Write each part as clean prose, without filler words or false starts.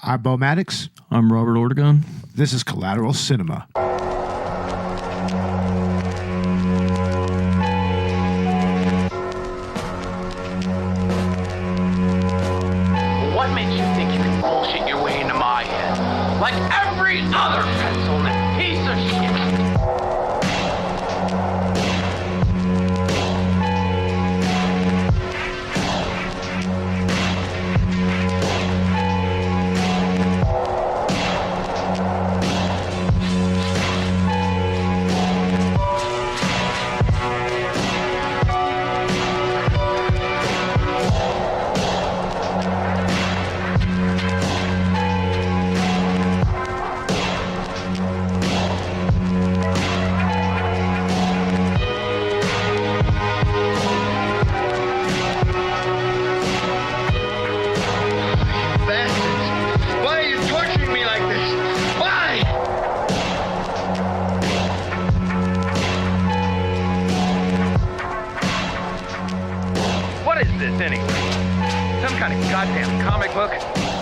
I'm Beau Maddox. I'm Robert Ortegon. This is Collateral Cinema. What makes you think you can bullshit your way into my head? Like every other pencil-neck piece of shit.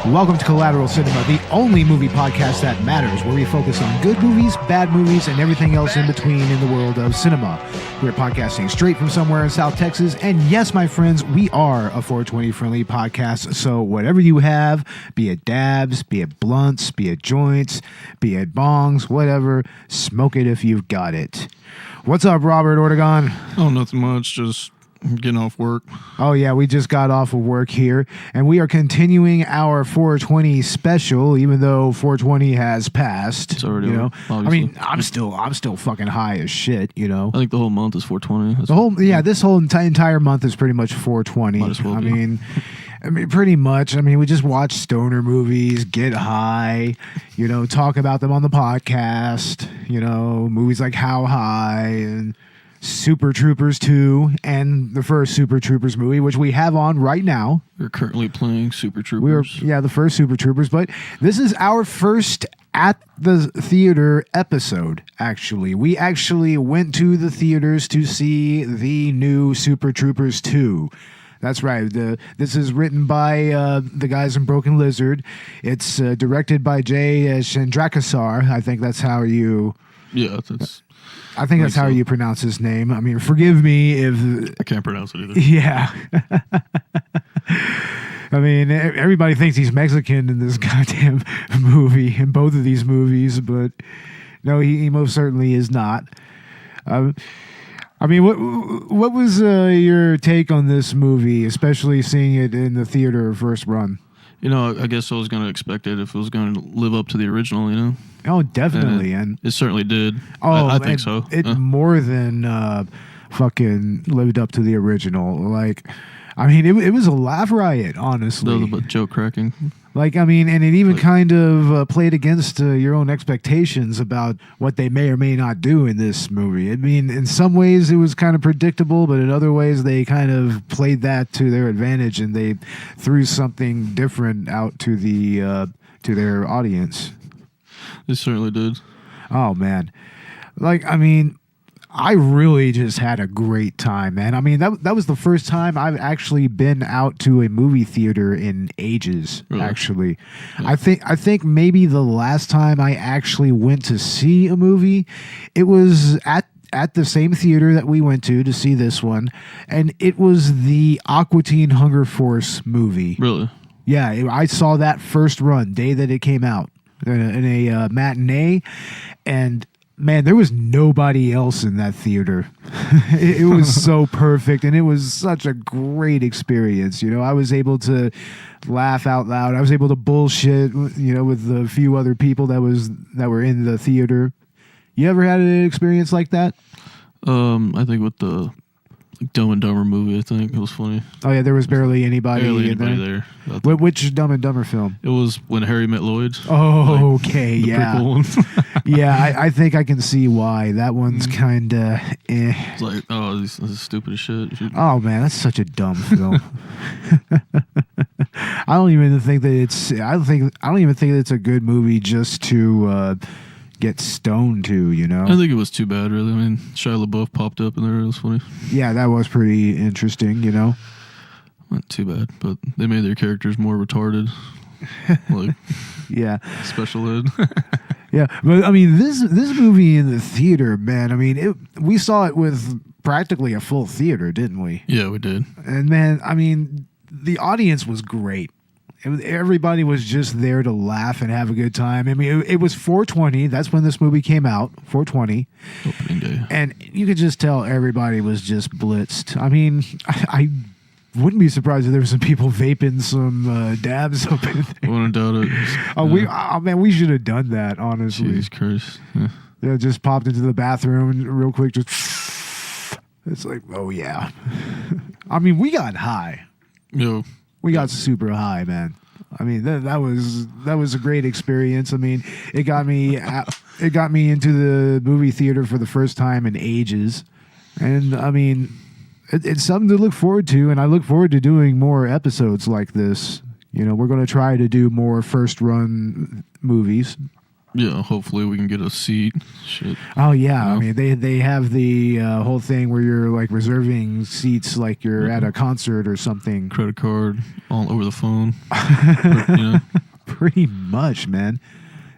Welcome to Collateral Cinema, the only movie podcast that matters, where we focus on good movies, bad movies, and everything else in between in the world of cinema. We're podcasting straight from somewhere in South Texas, and yes, my friends, we are a 420-friendly podcast, so whatever you have, be it dabs, be it blunts, be it joints, be it bongs, whatever, smoke it if you've got it. What's up, Robert Ortegon? Oh, nothing much, just getting off work. Oh, yeah, we just got off of work here, and we are continuing our 420 special, even though 420 has passed. It's already over, obviously. I mean, I'm still fucking high as shit, you know. I think the whole month is 420. This whole entire month is pretty much 420. Might as well be. I mean, pretty much. I mean, we just watch stoner movies, get high, talk about them on the podcast, movies like How High and Super Troopers 2 and the first Super Troopers movie, which we have on right now. We're currently playing Super Troopers. The first Super Troopers, but this is our first at the theater episode, actually. We actually went to the theaters to see the new Super Troopers 2. That's right. This is written by the guys in Broken Lizard. It's directed by Chandrasekhar. I think that's how you... Yeah, that's how you pronounce his name. I mean, forgive me if... I can't pronounce it either. Yeah. I mean, everybody thinks he's Mexican in this goddamn movie, in both of these movies, but no, he most certainly is not. I mean, what was your take on this movie, especially seeing it in the theater first run? I guess I was going to expect it if it was going to live up to the original, Oh, definitely. And it certainly did. Oh, I think so. It more than fucking lived up to the original. Like, I mean, it was a laugh riot, honestly. The joke cracking. Like, I mean, and it even kind of played against your own expectations about what they may or may not do in this movie. I mean, in some ways it was kind of predictable, but in other ways they kind of played that to their advantage and they threw something different out to their audience. They certainly did. Oh, man. Like, I mean, I really just had a great time, man. I mean, that was the first time I've actually been out to a movie theater in ages, really? Actually. Yeah. I think maybe the last time I actually went to see a movie, it was at the same theater that we went to see this one, and it was the Aqua Teen Hunger Force movie. Really? Yeah, I saw that first run, day that it came out, in a matinee, and man, there was nobody else in that theater. It was so perfect, and it was such a great experience. I was able to laugh out loud. I was able to bullshit, with the few other people that were in the theater. You ever had an experience like that? I think with the Dumb and Dumber movie, I think it was funny. Oh yeah, there was barely anybody there. Which Dumb and Dumber film? It was When Harry Met Lloyd. Oh, okay, the yeah. prequel one. Yeah, I think I can see why. That one's kind of It's like, oh, this is stupid as shit. Oh man, that's such a dumb film. I don't even think it's a good movie just to get stoned to, I think it was too bad, really. I mean, Shia LaBeouf popped up in there. It was funny. Yeah, that was pretty interesting, Not too bad, but they made their characters more retarded. Like Yeah. special ed. Yeah, but I mean, this movie in the theater, man. I mean, we saw it with practically a full theater, didn't we? Yeah, we did. And man, I mean, the audience was great. Everybody was just there to laugh and have a good time. I mean, it was 4/20. That's when this movie came out. 4/20. Opening day. And you could just tell everybody was just blitzed. I mean, I wouldn't be surprised if there were some people vaping some dabs up in there. Wouldn't doubt it. Man, we should have done that, honestly. Jesus Christ. Yeah. Yeah, just popped into the bathroom and real quick, just. It's like, oh yeah. I mean, we got high. Yo. We got super high, man. I mean, that was a great experience. I mean, it got me into the movie theater for the first time in ages, and I mean, it's something to look forward to. And I look forward to doing more episodes like this. You know, we're going to try to do more first run movies. Yeah, hopefully we can get a seat. Shit. Oh yeah, I mean they have the whole thing where you're like reserving seats like you're at a concert or something. Credit card all over the phone. Pretty much, man.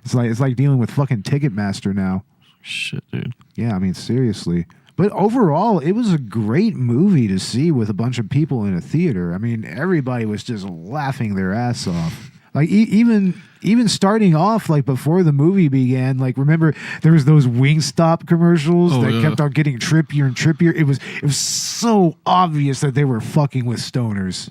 It's like dealing with fucking Ticketmaster now. Shit, dude. Yeah, I mean seriously. But overall, it was a great movie to see with a bunch of people in a theater. I mean, everybody was just laughing their ass off. Like even starting off, like before the movie began, like remember there was those Wingstop commercials that kept on getting trippier and trippier. It was so obvious that they were fucking with stoners.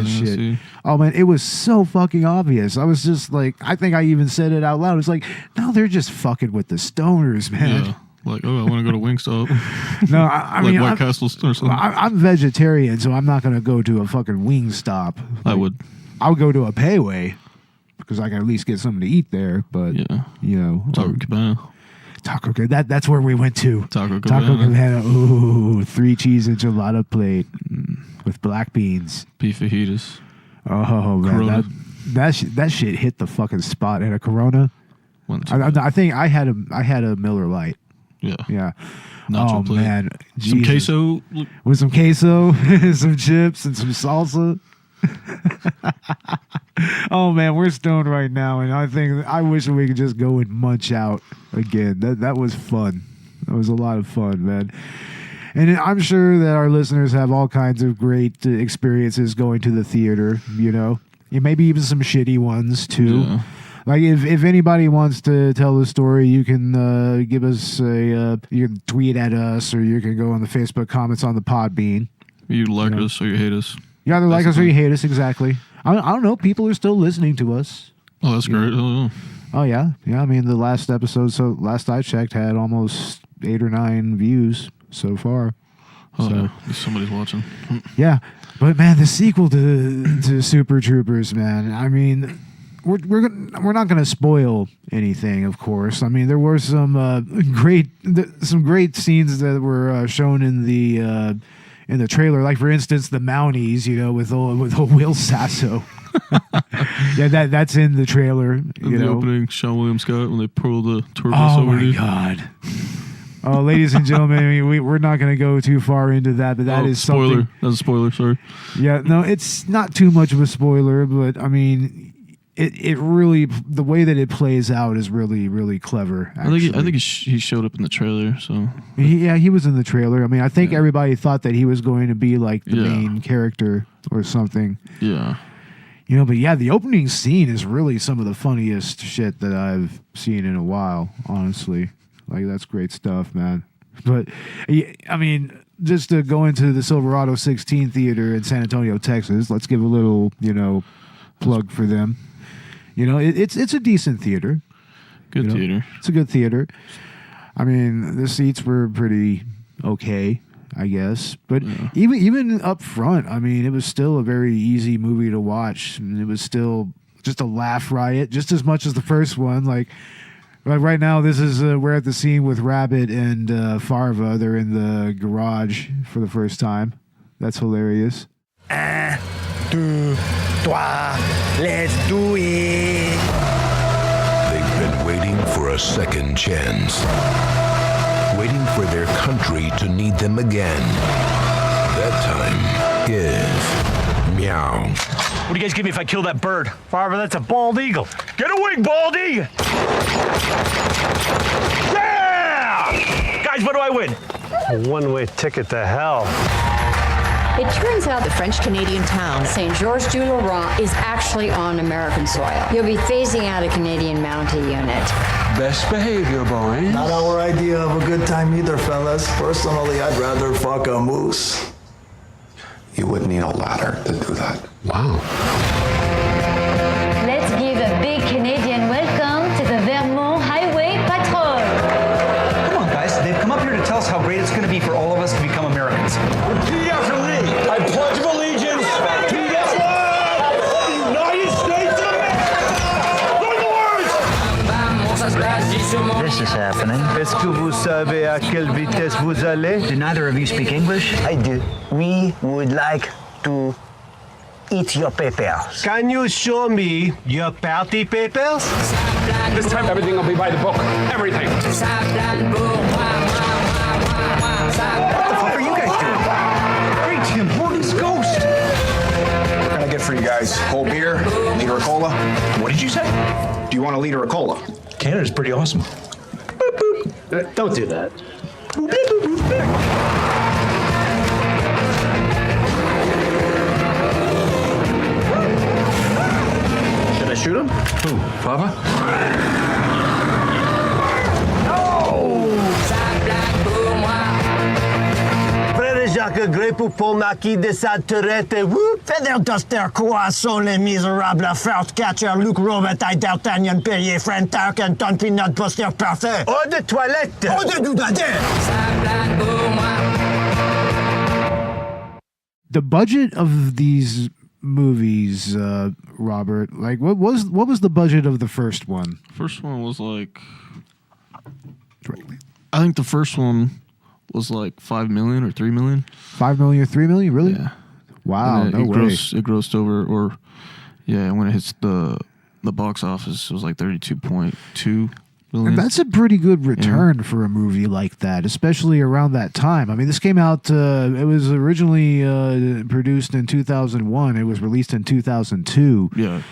Shit. Oh man, it was so fucking obvious. I was just like, I think I even said it out loud. It's like, no, they're just fucking with the stoners, man. Yeah. Like, oh, I want to go to Wingstop. No, I like mean, White Castle or something. I'm vegetarian, so I'm not going to go to a fucking Wingstop. I would. I'll go to a Payway because I can at least get something to eat there. But you know, Taco Cabana. Taco Cabana. That's where we went to. Taco Cabana. Taco Cabana. Ooh, 3 cheese enchilada plate with black beans. Beef fajitas. Oh man, that shit hit the fucking spot. And a Corona. I think I had a Miller Lite. Yeah. Oh plate. man, some queso with some queso, some chips, and some salsa. Oh man, we're stoned right now, and I wish we could just go and munch out again. That was fun. That was a lot of fun, man. And I'm sure that our listeners have all kinds of great experiences going to the theater. You know, maybe even some shitty ones too. Yeah. Like if anybody wants to tell the story, you can give us you can tweet at us, or you can go on the Facebook comments on the Podbean. You like us or you hate us. You either like us or you hate us, exactly. I don't know. People are still listening to us. Oh, that's great. Oh yeah. I mean, the last episode, so last I checked, had almost 8 or 9 views so far. Oh, so yeah. Somebody's watching. Yeah, but man, the sequel to Super Troopers, man. I mean, we're not going to spoil anything, of course. I mean, there were some great scenes that were shown in the trailer, like for instance the Mounties, you know, with old Will Sasso. Yeah, that's in the trailer. The opening, Sean William Scott, when they pull the tour bus over. Oh my god. Oh, ladies and gentlemen, I mean, we're not going to go too far into that, but that is spoiler. something. That's a spoiler. Sorry. Yeah, no, it's not too much of a spoiler, but I mean, it really, the way that it plays out is really, really clever. Actually. I think he showed up in the trailer. So he was in the trailer. I mean, I think everybody thought that he was going to be like the main character or something. Yeah. You know, but yeah, the opening scene is really some of the funniest shit that I've seen in a while, honestly. Like, that's great stuff, man. But, I mean, just to go into the Silverado 16 Theater in San Antonio, Texas, let's give a little, plug for them. It's a decent theater. Good theater. It's a good theater. I mean, the seats were pretty okay, I guess. But even up front, I mean, it was still a very easy movie to watch. And it was still just a laugh riot, just as much as the first one. Like right now, this is we're at the scene with Rabbit and Farva. They're in the garage for the first time. That's hilarious. 1, 2, 3, let's do it. They've been waiting for a second chance. Waiting for their country to need them again. That time is Meow. What do you guys give me if I kill that bird? Barbara, that's a bald eagle. Get a wing, Baldy! Yeah! Guys, what do I win? A one-way ticket to hell. It turns out the French-Canadian town, Saint-Georges-du-Laurent, is actually on American soil. You'll be phasing out a Canadian Mountie unit. Best behavior, boys. Not our idea of a good time either, fellas. Personally, I'd rather fuck a moose. You would need a ladder to do that. Wow. Let's give a big Canadian welcome to the Vermont Highway Patrol. Come on, guys. They've come up here to tell us how great it's going to be for all of us to become Americans. Repeat after me. I pledge allegiance to the flag of the United States of America. This is happening. Est-ce que vous savez à quelle vitesse vous allez? Do neither of you speak English? I do. We would like to eat your papers. Can you show me your party papers? This time everything will be by the book. Everything. What the fuck are you guys doing? Hey, Tim, Morgan's ghost. What can I get for you guys? Cold beer? Liter of cola? What did you say? Do you want a liter of cola? Canada's pretty awesome. Boop, boop. Don't do that. Boop, boop, boop, boop. Should I shoot him? Who, Papa? Frère Jacques Grey pour Marquis de Saturette. Feather Duster, Croissant, Les Misérables, First Catcher, Luke Robitaille, D'Artagnan, Perrier, Friend Tarkenton, Peanut Buster, Parfait. Eau de toilette. Eau de doudadin. The budget of these movies, Robert, like what was the budget of the first one? First one was like, I think the first one was like 5 million or 3 million. 5 million or 3 million, really? Yeah. Wow, And no way. It grossed over, or yeah, when it hits the box office, it was like 32.2 million. And that's a pretty good return for a movie like that, especially around that time. I mean, this came out, it was originally produced in 2001. It was released in 2002. Yeah.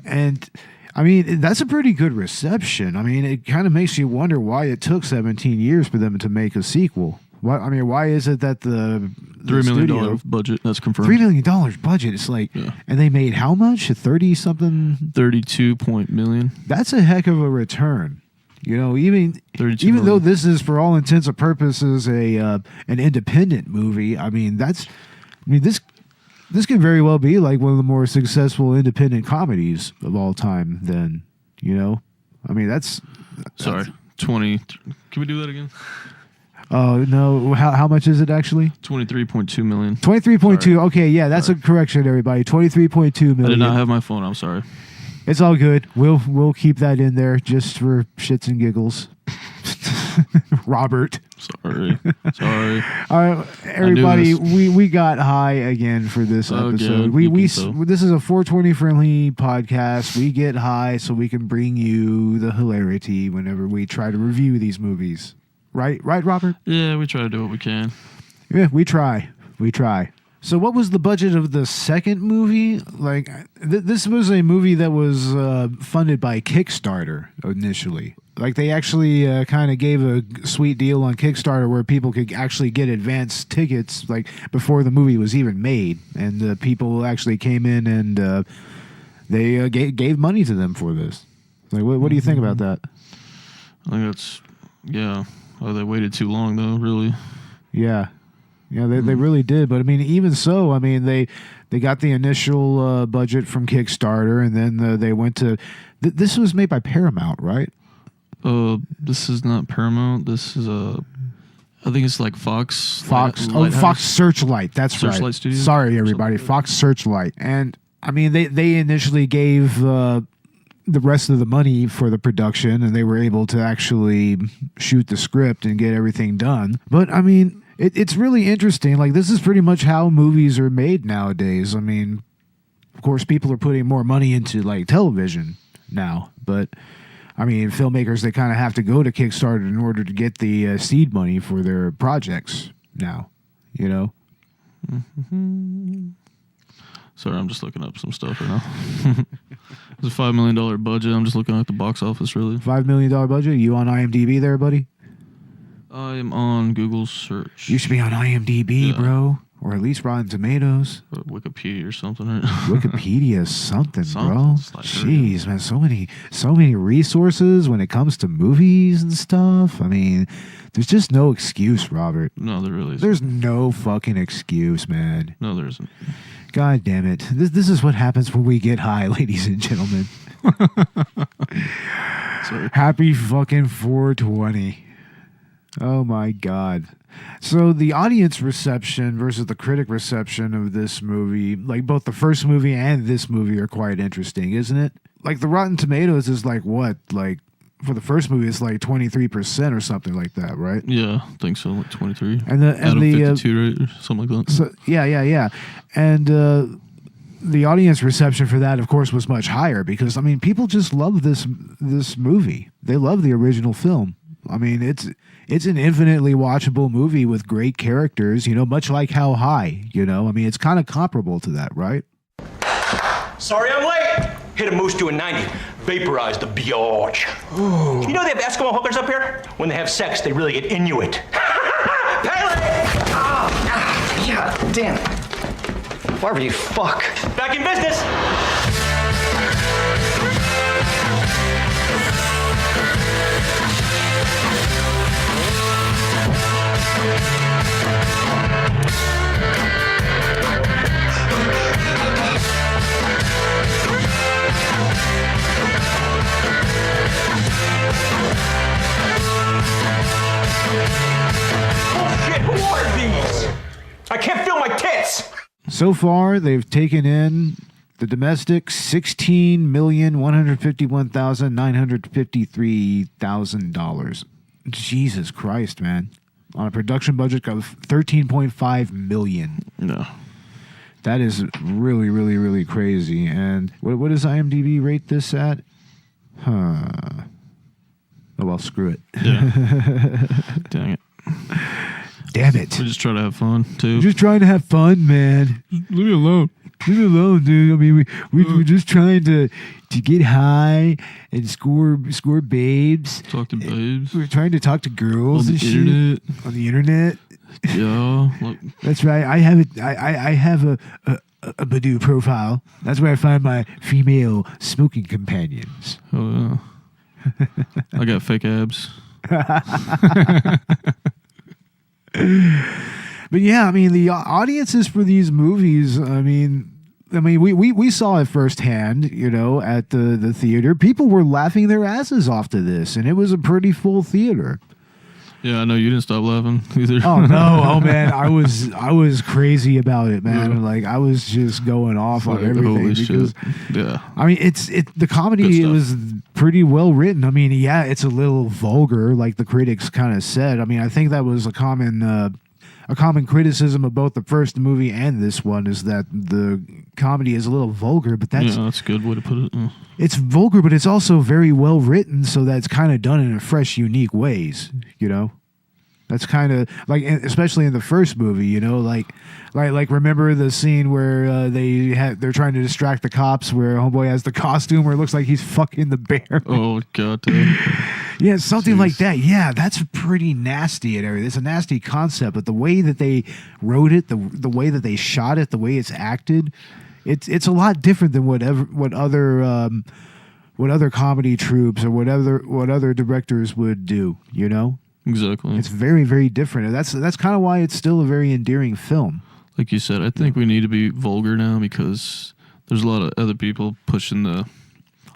And, I mean, that's a pretty good reception. I mean, it kind of makes you wonder why it took 17 years for them to make a sequel. Why is it that the $3 million budget, that's confirmed. $3 million budget. It's like, and they made how much? 30 something? 32 million. That's a heck of a return. You know, even though this is for all intents and purposes an independent movie, this can very well be like one of the more successful independent comedies of all time. Then, you know, I mean that's 20. Can we do that again? Oh no! How much is it actually? 23.2 million. 23.2. Okay, yeah, that's a correction, everybody. 23.2 million. I did not have my phone. I'm sorry. It's all good. We'll keep that in there just for shits and giggles. Robert. Sorry. All right, everybody. We got high again for this episode. This is a 420 friendly podcast. We get high so we can bring you the hilarity whenever we try to review these movies. Right, Robert? Yeah, we try to do what we can. Yeah, we try. So what was the budget of the second movie? Like, this was a movie that was funded by Kickstarter initially. Like, they actually kind of gave a sweet deal on Kickstarter where people could actually get advanced tickets, like, before the movie was even made. And people actually came in and they gave money to them for this. Like, what do you think about that? I think that's, yeah. Oh, they waited too long, though, really. Yeah. Yeah, they really did. But, I mean, even so, I mean, they got the initial budget from Kickstarter, and then they went to... this was made by Paramount, right? This is not Paramount. This is I think it's like Fox. Fox Searchlight. That's right. Searchlight Studios. Sorry, everybody. Fox Searchlight. And, I mean, they initially gave... the rest of the money for the production, and they were able to actually shoot the script and get everything done. But, I mean... It's really interesting. Like, this is pretty much how movies are made nowadays. I mean, of course, people are putting more money into, like, television now. But, I mean, filmmakers, they kind of have to go to Kickstarter in order to get the seed money for their projects now, you know? Mm-hmm. Sorry, I'm just looking up some stuff right now. It's a $5 million budget. I'm just looking at the box office, really. $5 million budget? You on IMDb there, buddy? I am on Google search. You should be on IMDb, bro. Or at least Rotten Tomatoes. Or Wikipedia or something, right? Wikipedia something, bro. Jeez, man. So many resources when it comes to movies and stuff. I mean, there's just no excuse, Robert. No, there really isn't. There's no fucking excuse, man. No, there isn't. God damn it. This is what happens when we get high, ladies and gentlemen. Happy fucking 420. Oh my God. So the audience reception versus the critic reception of this movie, like both the first movie and this movie are quite interesting, isn't it? Like the Rotten Tomatoes is like what? Like for the first movie it's like 23% or something like that, right? Yeah, I think so, like 23. And the out of 52, right? Or something like that. So, yeah. And the audience reception for that, of course, was much higher because, I mean, people just love this movie. They love the original film. I mean, it's an infinitely watchable movie with great characters, much like How High, I mean, it's kind of comparable to that, right? Sorry I'm late. Hit a moose doing 90. Vaporize the biatch. You know they have Eskimo hookers up here? When they have sex, they really get Inuit. Pele! Yeah, damn it. Barbara, you fuck. Back in business. Bullshit, who ordered these? I can't feel my tits. So far, they've taken in the domestic $16,151,953,000. Jesus Christ, man. On a production budget of $13.5 million. No. That is really, really, really crazy. And what does IMDb rate this at? Oh, well, screw it. Yeah. Dang it. Damn it. We just try to have fun, too. We're just trying to have fun, man. Leave me alone. Leave me alone, dude. I mean, we're just trying to get high and score babes. Talk to babes. We're trying to talk to girls on and the internet. Shit. On the internet. Yeah. Look. That's right. I have a Badoo profile. That's where I find my female smoking companions. Oh, yeah. I got fake abs. But yeah, I mean, the audiences for these movies, I mean, we saw it firsthand, at the theater. People were laughing their asses off to this, and it was a pretty full theater. Yeah, I know you didn't stop laughing either. Oh no! Oh man, I was crazy about it, man. Yeah. Like I was just going off on everything because, yeah. I mean, the comedy was pretty well written. I mean, yeah, it's a little vulgar, like the critics kind of said. I mean, I think that was a common criticism of both the first movie and this one is that the comedy is a little vulgar, but that's a good way to put it. It's vulgar, but it's also very well written, so that's kind of done in a fresh, unique ways. That's kind of like, especially in the first movie. Like remember the scene where they're trying to distract the cops, where homeboy has the costume where it looks like he's fucking the bear. Oh god, damn. Yeah, something like that. Yeah, that's pretty nasty and everything. It's a nasty concept, but the way that they wrote it, the way that they shot it, the way it's acted, it's a lot different than what other comedy troupes or what other directors would do. Exactly. It's very, very different. And that's kind of why it's still a very endearing film. Like you said, I think we need to be vulgar now because there's a lot of other people pushing the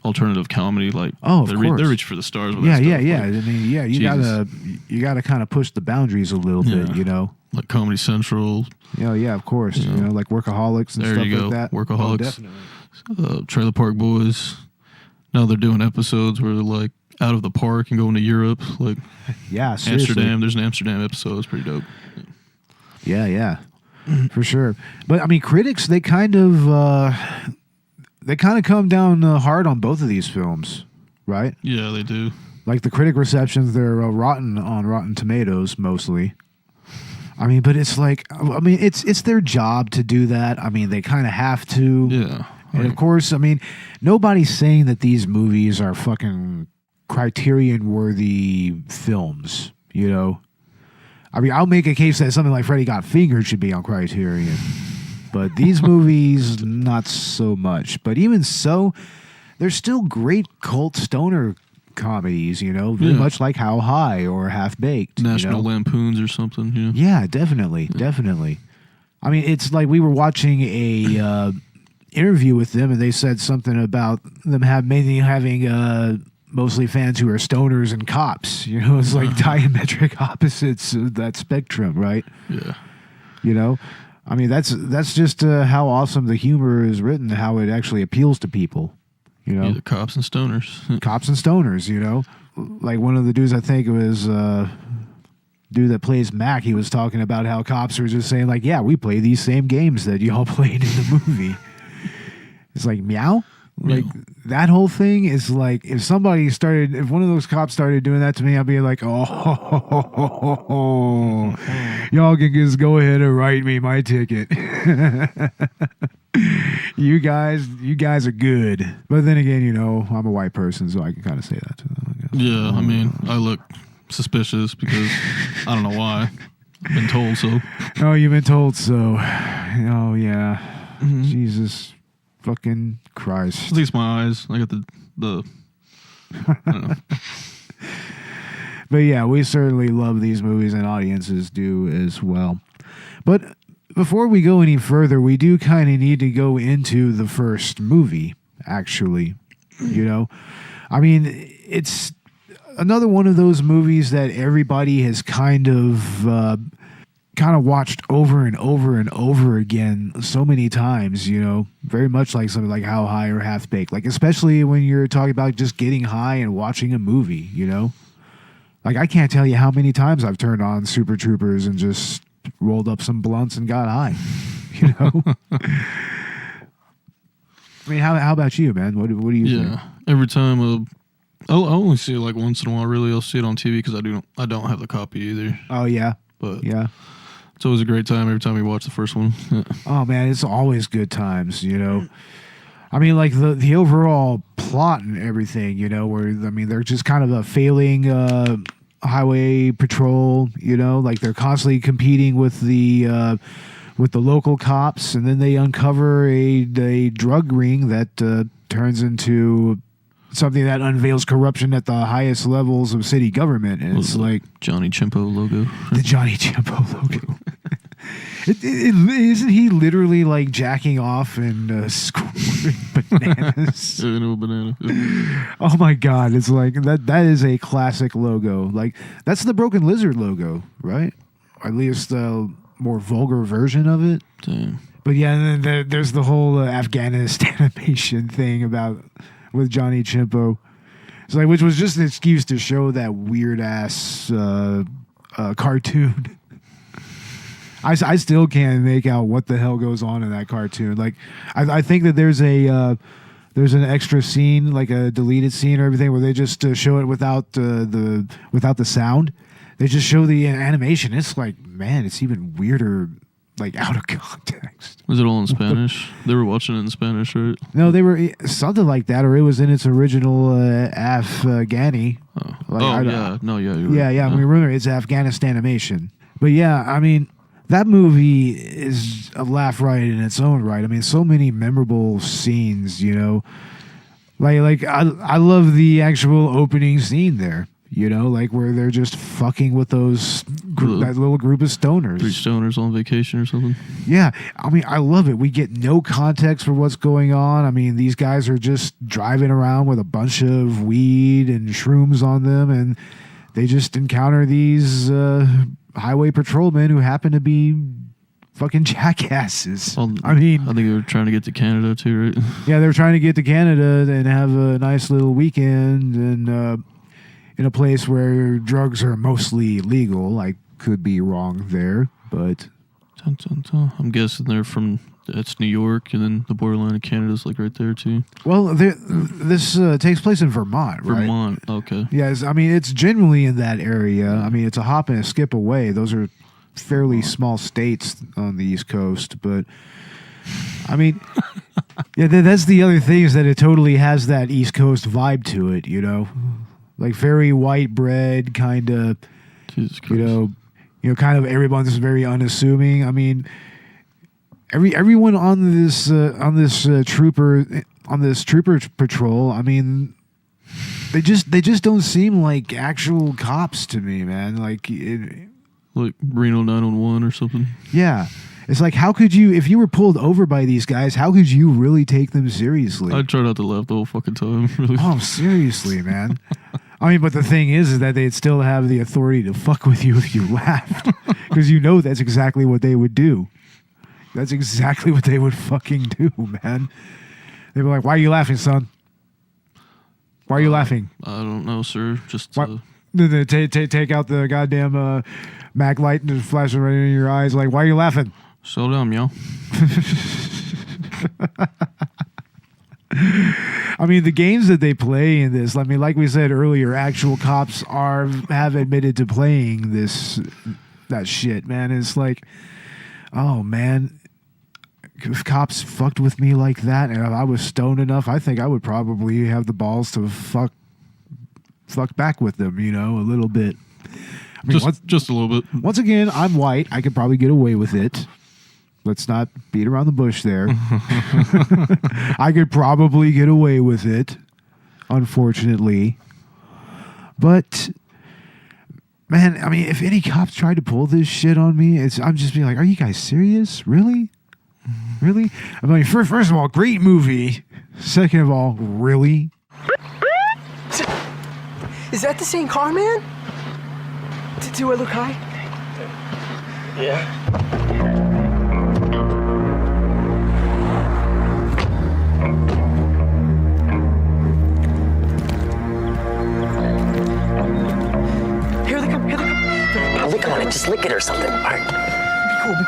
alternative comedy. Like, of they course. They reach for the stars with that stuff. Yeah. Like, I mean, yeah, you gotta kind of push the boundaries a little bit, Like Comedy Central. Yeah, of course. Like Workaholics and stuff like that. Workaholics. Oh, definitely. Trailer Park Boys. Now they're doing episodes where they're like out of the park and going to Europe. Like, yeah, seriously. Amsterdam. There's an Amsterdam episode. It's pretty dope. Yeah. For sure. But I mean, critics, they kind of come down hard on both of these films, right? Yeah, they do. Like the critic receptions, they're rotten on Rotten Tomatoes mostly. I mean, but it's like, I mean, it's their job to do that. I mean, they kind of have to. Yeah. And of course, I mean, nobody's saying that these movies are fucking Criterion-worthy films, you know? I mean, I'll make a case that something like Freddy Got Fingered should be on Criterion. But these movies, not so much. But even so, they're still great cult stoner comedies, you know? Very much like How High or Half Baked. National Lampoons or something, you know? Yeah, definitely. I mean, it's like we were watching a interview with them, and they said something about them mainly having mostly fans who are stoners and cops. You know, it's like diametric opposites of that spectrum, right? Yeah. You know, I mean, that's just how awesome the humor is written, how it actually appeals to people. You know, either cops and stoners. Cops and stoners. You know, like one of the dudes, I think it was. Dude that plays Mac, he was talking about how cops were just saying like, yeah, we play these same games that y'all played in the movie. It's like, meow? Like, that whole thing is like, if one of those cops started doing that to me, I'd be like, y'all can just go ahead and write me my ticket. You guys are good. But then again, you know, I'm a white person, so I can kind of say that to them, I guess. Yeah, I mean, I look suspicious because I don't know why. I've been told so. Oh, you've been told so. Oh, yeah. Mm-hmm. Jesus fucking Christ. At least my eyes. I got the I don't know. But yeah, we certainly love these movies, and audiences do as well. But before we go any further, we do kind of need to go into the first movie, actually. You know? I mean, it's another one of those movies that everybody has kind of watched over and over and over again so many times, you know, very much like something like How High or Half Baked, like especially when you're talking about just getting high and watching a movie, you know, like I can't tell you how many times I've turned on Super Troopers and just rolled up some blunts and got high, you know. I mean, how about you, man? What do you think? Yeah, every time I'll only see it like once in a while. Really, I'll see it on TV because I don't have the copy either. Oh yeah, but yeah, it's always a great time every time we watch the first one. Yeah. Oh man, it's always good times. You know, I mean, like the overall plot and everything. You know, where I mean, they're just kind of a failing highway patrol. You know, like they're constantly competing with the local cops, and then they uncover a drug ring that turns into something that unveils corruption at the highest levels of city government. And it's like Johnny Chimpo logo. The Johnny Chimpo logo. Isn't he literally like jacking off and scoring bananas? No banana. Oh my God. It's like that is a classic logo. Like that's the Broken Lizard logo, right? Or at least a more vulgar version of it. Damn. But yeah, and then there's the whole Afghanistan animation thing with Johnny Chimpo. It's like, which was just an excuse to show that weird ass cartoon. I still can't make out what the hell goes on in that cartoon. Like, I think that there's an extra scene, like a deleted scene or everything, where they just show it without the sound. They just show the animation. It's like, man, it's even weirder, like out of context. Was it all in Spanish? They were watching it in Spanish, right? No, they were something like that, or it was in its original Afghani. Oh, yeah. No, yeah. You're right. Yeah. I mean, remember, it's Afghanistan animation. But yeah, I mean, that movie is a laugh right in its own right. I mean, so many memorable scenes, you know. Like I love the actual opening scene there. You know, like where they're just fucking with that little group of stoners. 3 stoners on vacation or something. Yeah. I mean, I love it. We get no context for what's going on. I mean, these guys are just driving around with a bunch of weed and shrooms on them, and they just encounter these highway patrolmen who happen to be fucking jackasses. Well, I think they were trying to get to Canada too, right? Yeah, they were trying to get to Canada and have a nice little weekend and in a place where drugs are mostly legal. I could be wrong there, but I'm guessing it's New York, and then the borderline of Canada's like right there too. Well, this takes place in Vermont, right? Vermont, okay. Yes, I mean it's generally in that area. I mean it's a hop and a skip away. Those are fairly small states on the East Coast, but I mean, yeah, that's the other thing is that it totally has that East Coast vibe to it, you know, like very white bread kind of, you know, kind of everyone's very unassuming. I mean, everyone on this trooper patrol, I mean, they just don't seem like actual cops to me, man. Like Reno 911 or something. Yeah. It's like, how could you, if you were pulled over by these guys, how could you really take them seriously? I tried not to laugh the whole fucking time. Really. Oh, seriously, man. I mean, but the thing is that they'd still have the authority to fuck with you if you laughed. Because you know that's exactly what they would do. That's exactly what they would fucking do, man. They'd be like, why are you laughing, son? Why are you laughing? I don't know, sir. Just take out the goddamn Mac light and flash it right in your eyes. Like, why are you laughing? Slow down, yo. I mean, the games that they play in this, I mean, like we said earlier, actual cops have admitted to playing that shit, man. It's like, oh, man, if cops fucked with me like that and if I was stoned enough, I think I would probably have the balls to fuck back with them, you know, a little bit. I mean, just a little bit. Once again, I'm white. I could probably get away with it. Let's not beat around the bush there. I could probably get away with it, unfortunately. But, man, I mean, if any cops tried to pull this shit on me, I'm just being like, are you guys serious? Really? Really? I mean, first of all, great movie. Second of all, really? Is that the same car, man? Do I look high? Yeah. Here they come. Lick on it, just lick it or something. All right. Be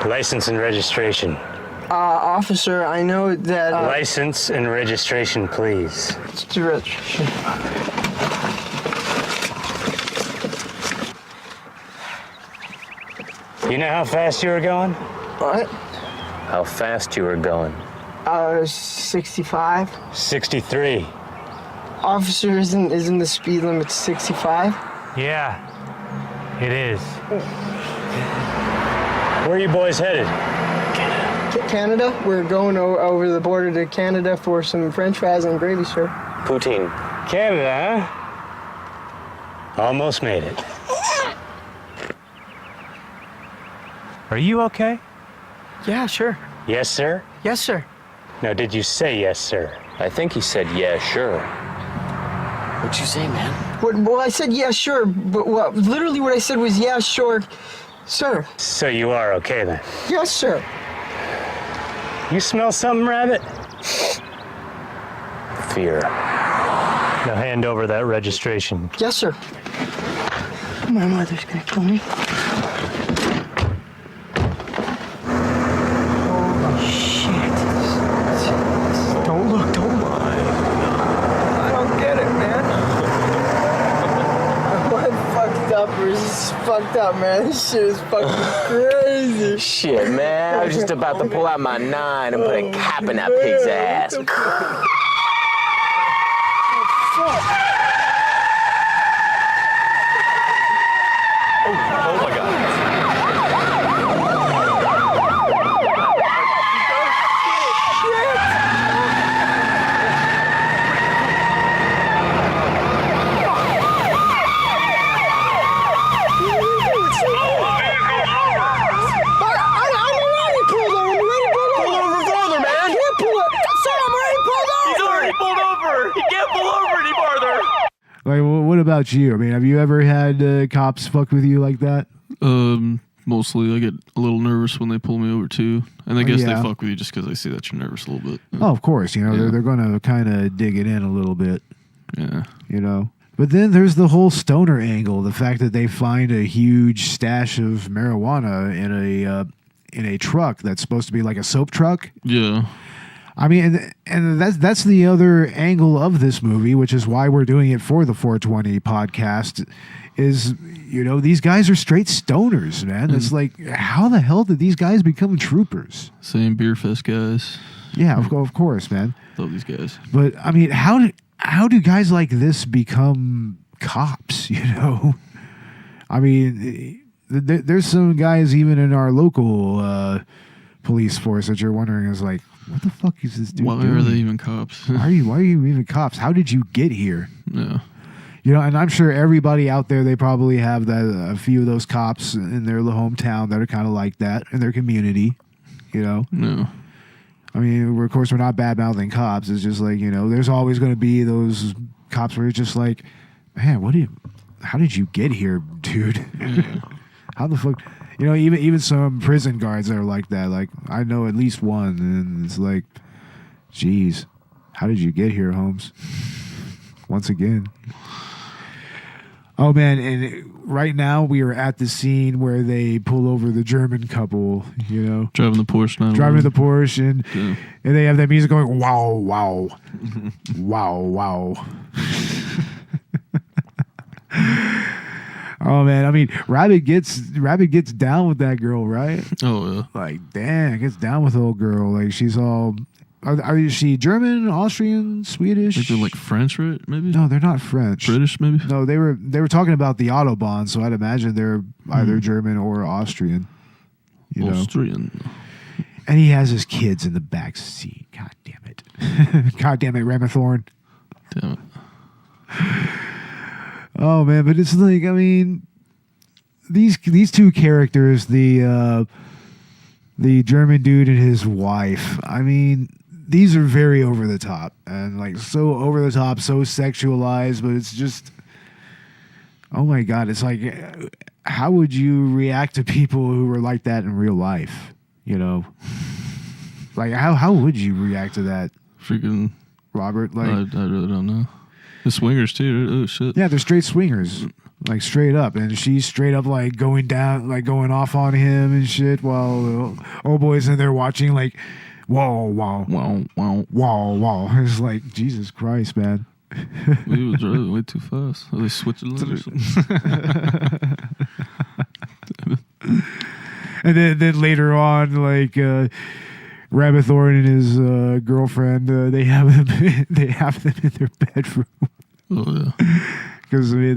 cool. License and registration. Officer, I know that... License and registration, please. Let's do registration. You know how fast you were going? What? How fast you were going? 65. 63. Officer, isn't the speed limit 65? Yeah, it is. Where are you boys headed? Canada. We're going over the border to Canada for some French fries and gravy, sir. Poutine. Canada, huh? Almost made it. Are you okay? Yeah, sure. Yes, sir? Yes, sir. No, did you say yes, sir? I think he said, yeah, sure. What'd you say, man? Well, I said, yeah, sure, but literally what I said was, yeah, sure, sir. So you are okay, then? Yes, sir. You smell something, Rabbit? Fear. Now hand over that registration. Yes, sir. My mother's gonna kill me. Holy shit. Don't look. I don't get it, man. What fucked up is fucked up, man. This shit is fucking crazy. Shit, man. I was just about to pull out my 9 and put a cap in that pig's ass. Oh my God. Like, what about you? I mean, have you ever had cops fuck with you like that? Mostly. I get a little nervous when they pull me over too, and I guess they fuck with you just because they see that you're nervous a little bit. Oh, of course. You know, they're going to kind of dig it in a little bit. Yeah. You know. But then there's the whole stoner angle. The fact that they find a huge stash of marijuana in a truck that's supposed to be like a soap truck. Yeah. I mean, and that's the other angle of this movie, which is why we're doing it for the 420 podcast, is, you know, these guys are straight stoners, man. It's like, how the hell did these guys become troopers? Same beer fest guys. Yeah, of course, man. Love these guys. But, I mean, how do guys like this become cops, you know? I mean, there's some guys even in our local police force that you're wondering is like, what the fuck is this dude doing? Why are they even cops? why are you even cops? How did you get here? Yeah. You know, and I'm sure everybody out there, they probably have a few of those cops in their hometown that are kind of like that in their community, you know? No. I mean, of course, we're not bad-mouthing cops. It's just like, you know, there's always going to be those cops where you're just like, man, how did you get here, dude? Yeah. How the fuck? You know, even some prison guards that are like that. Like, I know at least one, and it's like, geez, how did you get here, Holmes? Once again. Oh, man, and right now we are at the scene where they pull over the German couple, you know. Driving the Porsche now. Driving the Porsche, and they have that music going, wow, wow, wow, wow. Oh man, I mean, Rabbit gets down with that girl, right? Oh yeah. Like, damn, gets down with the old girl. Like, she's all. Are she German, Austrian, Swedish? I think they're like French, right? Maybe. No, they're not French. British, maybe. No, they were talking about the Autobahn, so I'd imagine they're either German or Austrian. You Austrian. know? And he has his kids in the back seat. God damn it! God damn it, Ramathorn. Damn it. Oh man, but it's like, I mean, these two characters, the German dude and his wife. I mean, these are very over the top and like so over the top, so sexualized. But it's just, oh my god, it's like, how would you react to people who were like that in real life? You know, like how would you react to that? Freaking Robert, like I really don't know. The swingers too. Oh shit. Yeah, they're straight swingers, like straight up, and she's straight up like going down, like going off on him and shit. While the old boys in there watching, like, whoa, wow, wow, wow, wow, wow. It's like, Jesus Christ, man. We was driving way too fast. Are they switching lanes or something? And then later on, like Ramathorn and his girlfriend, they have them in their bedroom. Oh yeah, because I mean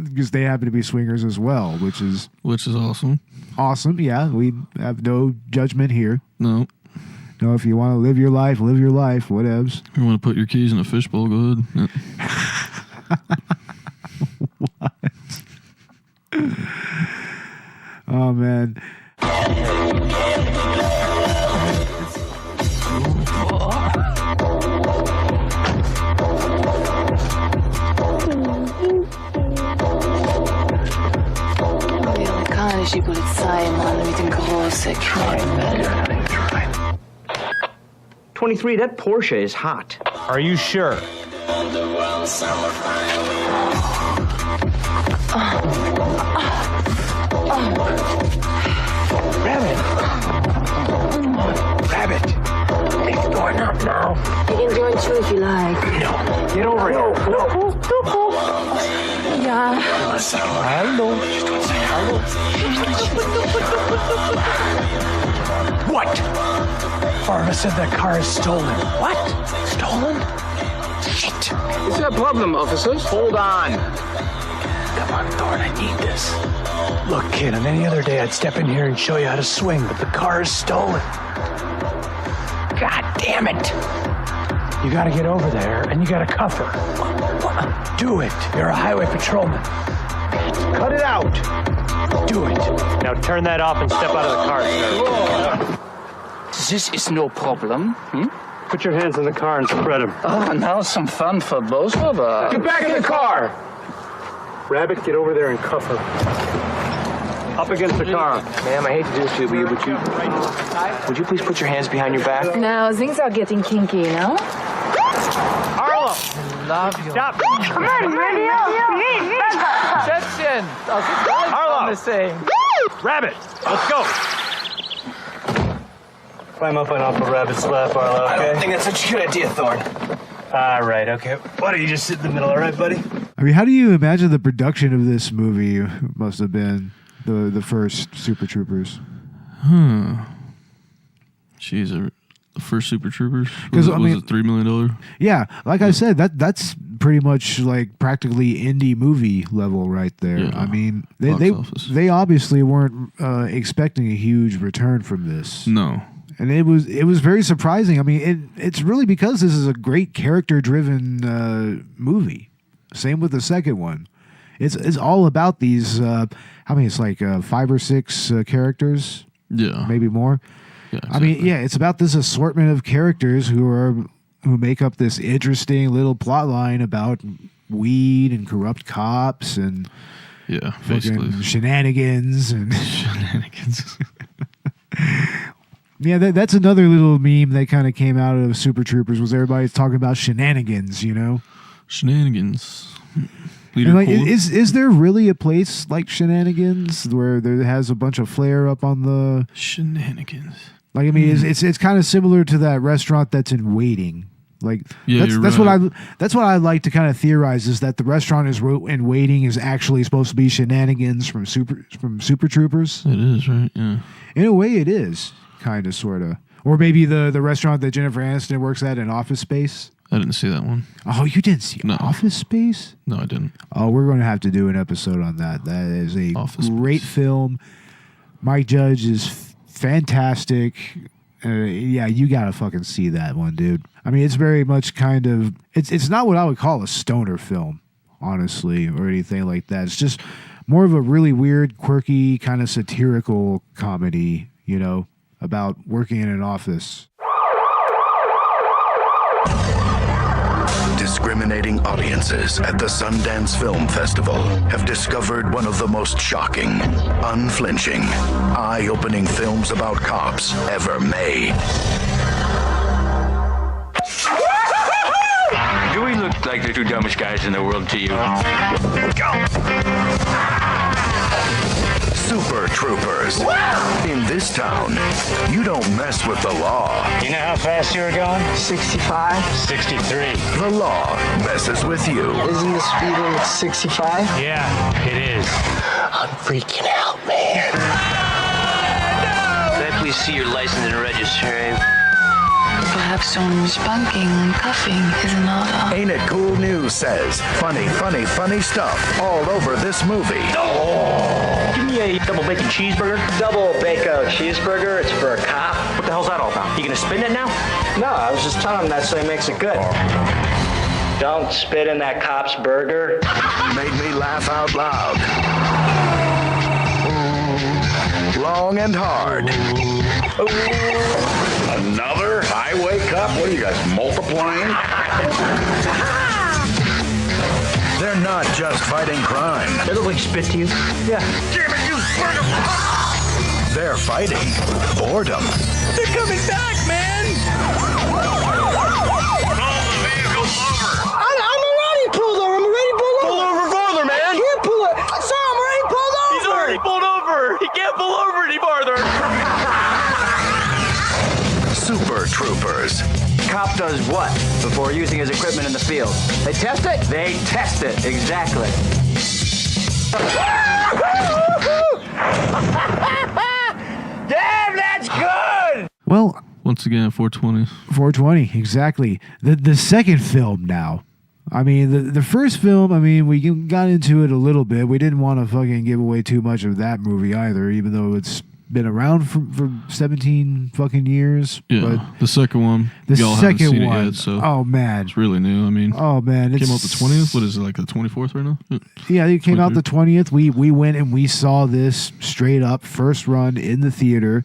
because they happen to be swingers as well, which is awesome. Awesome, yeah. We have no judgment here. No, if you want to live your life, whatevs. You want to put your keys in a fishbowl, go ahead. What? Oh man. Ich die Polizei, Mann, mit dem großen Try, man. Try. 23, that Porsche is hot. Are you sure? Rabbit, take the door up now. You can join too if you like. No, get over here. No. Ja. Hallo. What? Farva said that car is stolen. What? Stolen? Shit. Is there a problem, officers? Hold on. Come on, Thorne, I need this. Look, kid, on any other day I'd step in here and show you how to swing, but the car is stolen. God damn it. You gotta get over there, and you gotta cuff her. Do it. You're a highway patrolman. Cut it out. Do it. Now turn that off and step out of the car, sir. This is no problem. Put your hands in the car and spread them. Oh, now some fun for both of us. Get back in the car! Rabbit, get over there and cuff her. Up against the car. Ma'am, I hate to do this to you, but would you please put your hands behind your back? Now, things are getting kinky, you know? Arlo! Love you. Stop! Come on, ready up! Attention! Arlo! The same. Rabbit, let's go! Climb up on Uncle Rabbit's lap, Arlo, okay? I don't think that's such a good idea, Thorne. All right, okay. Why don't you just sit in the middle, all right, buddy? I mean, how do you imagine the production of this movie must have been, the first Super Troopers? Jeez, the first Super Troopers? Was it $3 million? Yeah, like I said, that's pretty much like practically indie movie level right there. Yeah, I mean, they obviously weren't expecting a huge return from this. No. And it was very surprising. I mean, it's really because this is a great character-driven movie. Same with the second one. It's all about these. It's like 5 or 6 characters. Yeah, maybe more. Yeah, exactly. I mean, yeah, it's about this assortment of characters who make up this interesting little plot line about weed and corrupt cops and basically shenanigans and shenanigans. Yeah, that's another little meme that kind of came out of Super Troopers was everybody's talking about shenanigans, you know? Shenanigans. And like, is there really a place like Shenanigans where there has a bunch of flair up on the Shenanigans? Like, I mean, it's kind of similar to that restaurant that's in Waiting. Like, yeah, that's what I like to kind of theorize is that the restaurant in Waiting is actually supposed to be Shenanigans from Super Troopers. It is, right? Yeah. In a way, it is kind of, sort of, or maybe the restaurant that Jennifer Aniston works at in Office Space. I didn't see that one. Oh, you didn't see Office Space? No, I didn't. Oh, we're going to have to do an episode on that. That is a great film. Mike Judge is fantastic. Yeah, you got to fucking see that one, dude. I mean, it's very much kind of... It's not what I would call a stoner film, honestly, or anything like that. It's just more of a really weird, quirky, kind of satirical comedy, you know, about working in an office. Discriminating audiences at the Sundance Film Festival have discovered one of the most shocking, unflinching, eye-opening films about cops ever made. Do we look like the two dumbest guys in the world to you? Super Troopers. In this town, you don't mess with the law. You know how fast you were going? 65. 63. The law messes with you. Isn't the speed limit 65? Yeah, it is. I'm freaking out, man. Can I please see your license and registry? Perhaps some spanking and cuffing is in order. Ain't It Cool News says funny stuff all over this movie. Oh. Give me a double bacon cheeseburger. Double bacon cheeseburger. It's for a cop. What the hell's that all about? You gonna spin it now? No, I was just telling him that so he makes it good. Don't spit in that cop's burger. Made me laugh out loud. Long and hard. Another highway cop? What are you guys, multiplying? They're not just fighting crime. They look like spit to you? Yeah. Damn it, you son of a... They're fighting boredom. They're coming back, man! Pull the vehicle over! I'm already pulled over. I'm already pulled over. Pull over farther, man! I can't pull it. Sir, I'm already pulled over. He's already pulled over. He can't pull over any farther. Super Troopers. Cop does what before using his equipment in the field? They test it? They test it, exactly. Damn, that's good! Well, once again, 420. 420, exactly. The second film now. I mean, the first film, I mean, we got into it a little bit. We didn't want to fucking give away too much of that movie either, even though it's been around for 17 fucking years. Yeah, but the second one. The second seen one. It yet, so oh, man. It's really new. I mean, oh, man. It came out the 20th? What is it, like the 24th right now? Yeah, it came out the 20th. We went and we saw this straight up first run in the theater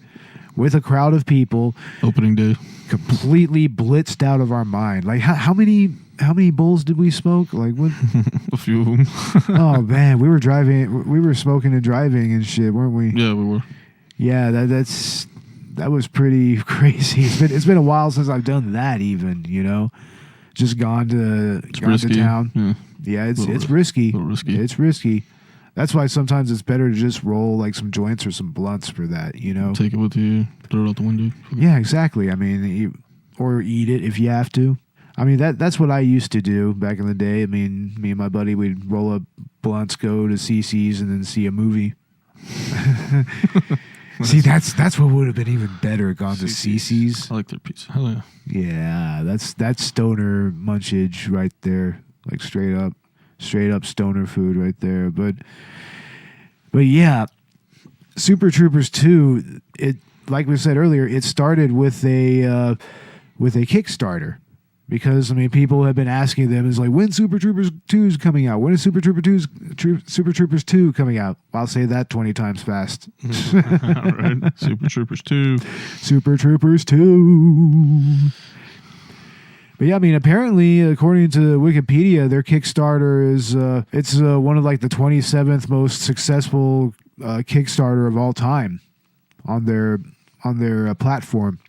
with a crowd of people. Opening day. Completely blitzed out of our mind. Like, how many bowls did we smoke? Like, what? A few of them. Oh, man. We were smoking and driving and shit, weren't we? Yeah, we were. Yeah, that was pretty crazy. It's been a while since I've done that. Even, you know, just gone to town. Yeah, it's risky. Risky. It's risky. That's why sometimes it's better to just roll like some joints or some blunts for that, you know? Take it with you, throw it out the window. Yeah, exactly. I mean, or eat it if you have to. I mean, that's what I used to do back in the day. I mean, me and my buddy, we'd roll up blunts, go to CC's, and then see a movie. See, that's what would have been even better. Gone to CC's. I like their pizza. Hell yeah. Yeah, that's stoner munchage right there. Like straight up stoner food right there. But yeah, Super Troopers 2. It, like we said earlier, it started with a Kickstarter. Because, I mean, people have been asking them, is like, when Super Troopers 2 is coming out? When is Super Troopers 2 coming out? I'll say that 20 times fast. Right. Super Troopers 2. Super Troopers 2. But yeah, I mean, apparently, according to Wikipedia, their Kickstarter is, it's one of like the 27th most successful Kickstarter of all time on their platform.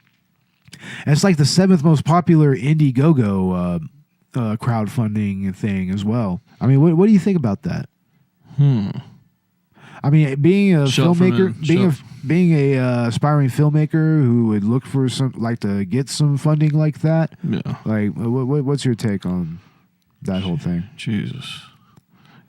And it's like the 7th most popular Indiegogo crowdfunding thing as well. I mean, what do you think about that? I mean, being a filmmaker, being a aspiring filmmaker who would look for to get some funding like that. Yeah. Like, what's your take on that whole thing? Jesus,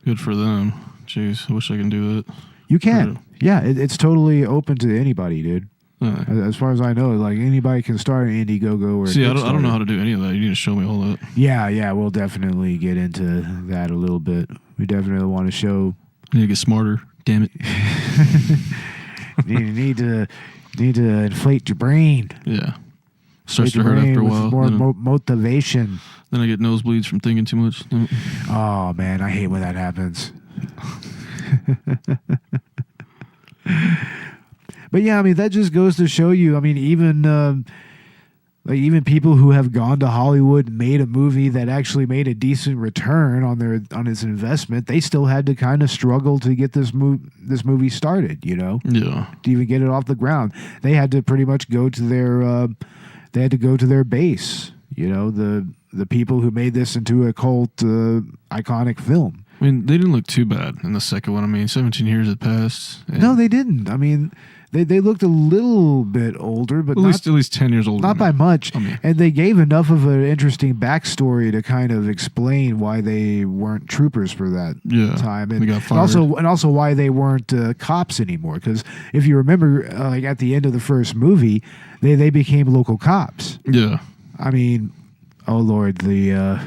good for them. Jeez, I wish I can do that. You can. Yeah, it's totally open to anybody, dude. As far as I know, like anybody can start an Indiegogo or. See, I don't know how to do any of that. You need to show me all that. Yeah, we'll definitely get into that a little bit. We definitely want to show. You need to get smarter. Damn it. need to inflate your brain. Yeah. Starts to hurt after a while. More motivation. Then I get nosebleeds from thinking too much. Oh man, I hate when that happens. But yeah, I mean, that just goes to show you, I mean, even people who have gone to Hollywood and made a movie that actually made a decent return on its investment, they still had to kind of struggle to get this movie started, you know? Yeah. To even get it off the ground. They had to pretty much go to their base, you know, the people who made this into a cult iconic film. I mean, they didn't look too bad in the second one. I mean, 17 years had passed. No, they didn't. I mean, they looked a little bit older, but at least 10 years older. Not by much. And they gave enough of an interesting backstory to kind of explain why they weren't troopers for that time, and, they got fired. and also why they weren't cops anymore. Because if you remember, like at the end of the first movie, they became local cops. Yeah. I mean, oh Lord, the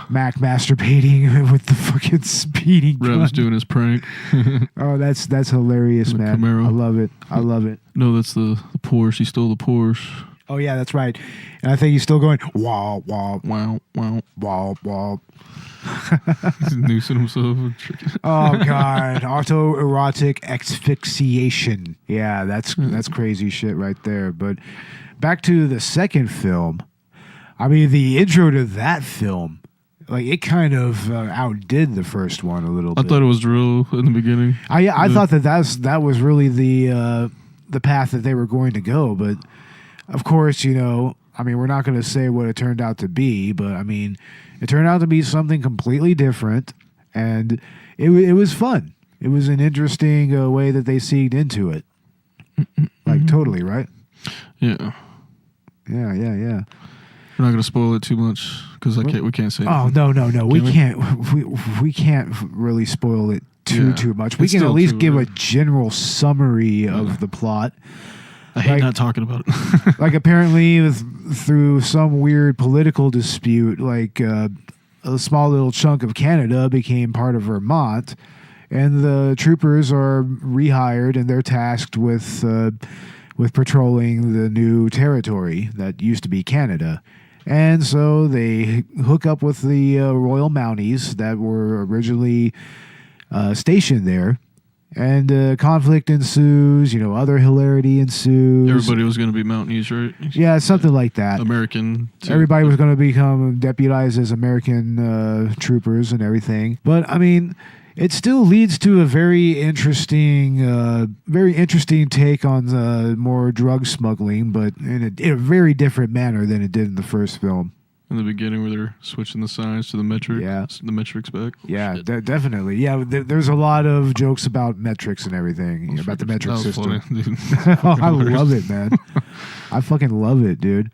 Mac masturbating with the fucking speeding gun. Reb's doing his prank. Oh, that's hilarious, man. Camaro. I love it. No, that's the Porsche. He stole the Porsche. Oh yeah, that's right. And I think he's still going wow wow wow wow wow wow. He's noosing himself. Oh god, autoerotic asphyxiation. Yeah, that's crazy shit right there. But back to the second film. I mean, the intro to that film, like it kind of outdid the first one a little bit. I thought it was real in the beginning. I thought that was really the path that they were going to go, but of course, you know, I mean, we're not going to say what it turned out to be, but I mean, it turned out to be something completely different, and it was fun. It was an interesting way that they segged into it, like totally, right? Yeah. Yeah. We're not going to spoil it too much because we can't say. Oh no, we can't really spoil it too much. We can at least give a general summary of the plot. I hate not talking about it. Like apparently through some weird political dispute, like a small little chunk of Canada became part of Vermont, and the troopers are rehired and they're tasked with patrolling the new territory that used to be Canada. And so they hook up with the Royal Mounties that were originally stationed there. And conflict ensues, you know, other hilarity ensues. Everybody was going to be Mounties, right? Yeah, something like that. American. Everybody was going to become deputized as American troopers and everything. But, I mean, it still leads to a very interesting take on more drug smuggling, but in a very different manner than it did in the first film. In the beginning where they're switching the signs to the metric. Yeah. The metrics back. Yeah, definitely. Yeah, there's a lot of jokes about metrics and everything, about the metric That was system. funny, dude. I love it, man. I fucking love it, dude.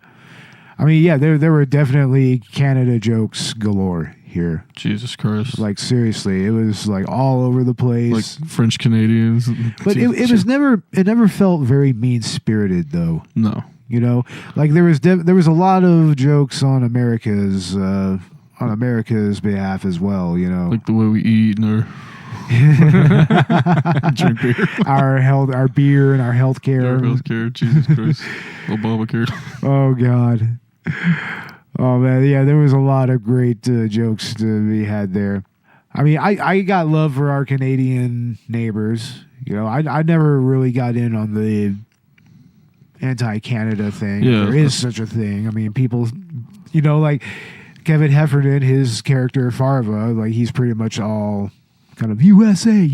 I mean, yeah, there were definitely Canada jokes galore here. Jesus Christ. Like, seriously, it was like all over the place. Like French Canadians. But it was never felt very mean-spirited, though. No. You know, like there was a lot of jokes on America's behalf as well. You know, like the way we eat and our drink beer, our beer and our healthcare. Our healthcare, Jesus Christ, Obamacare. Oh God. Oh man, yeah, there was a lot of great jokes to be had there. I mean, I got love for our Canadian neighbors. You know, I never really got in on the anti-Canada thing. Yeah, there is such a thing. I mean, people, you know, like Kevin Heffernan, his character Farva, like he's pretty much all kind of USA.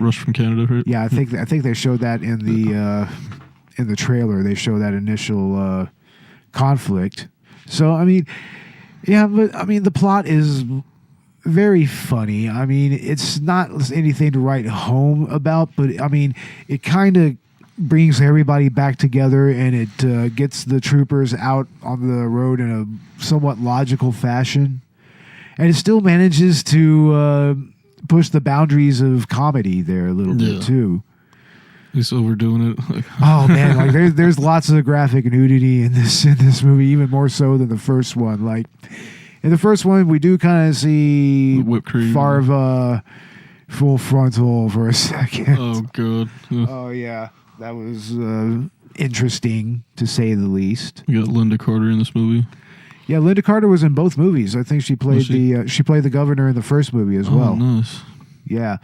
Rush from Canada, right? Yeah, I think they showed that in the trailer. They show that initial conflict. So I mean, yeah, but I mean the plot is very funny. I mean, it's not anything to write home about, but I mean, it kind of brings everybody back together, and it gets the troopers out on the road in a somewhat logical fashion, and it still manages to push the boundaries of comedy there a little bit too. He's overdoing it. Oh man, like there's lots of graphic nudity in this movie, even more so than the first one. Like in the first one, we do kind of see whipped cream, Farva full frontal for a second. Oh god. Oh yeah. That was interesting, to say the least. You got Linda Carter in this movie. Yeah, Linda Carter was in both movies. I think she played she played the governor in the first movie as well. Nice. Yeah,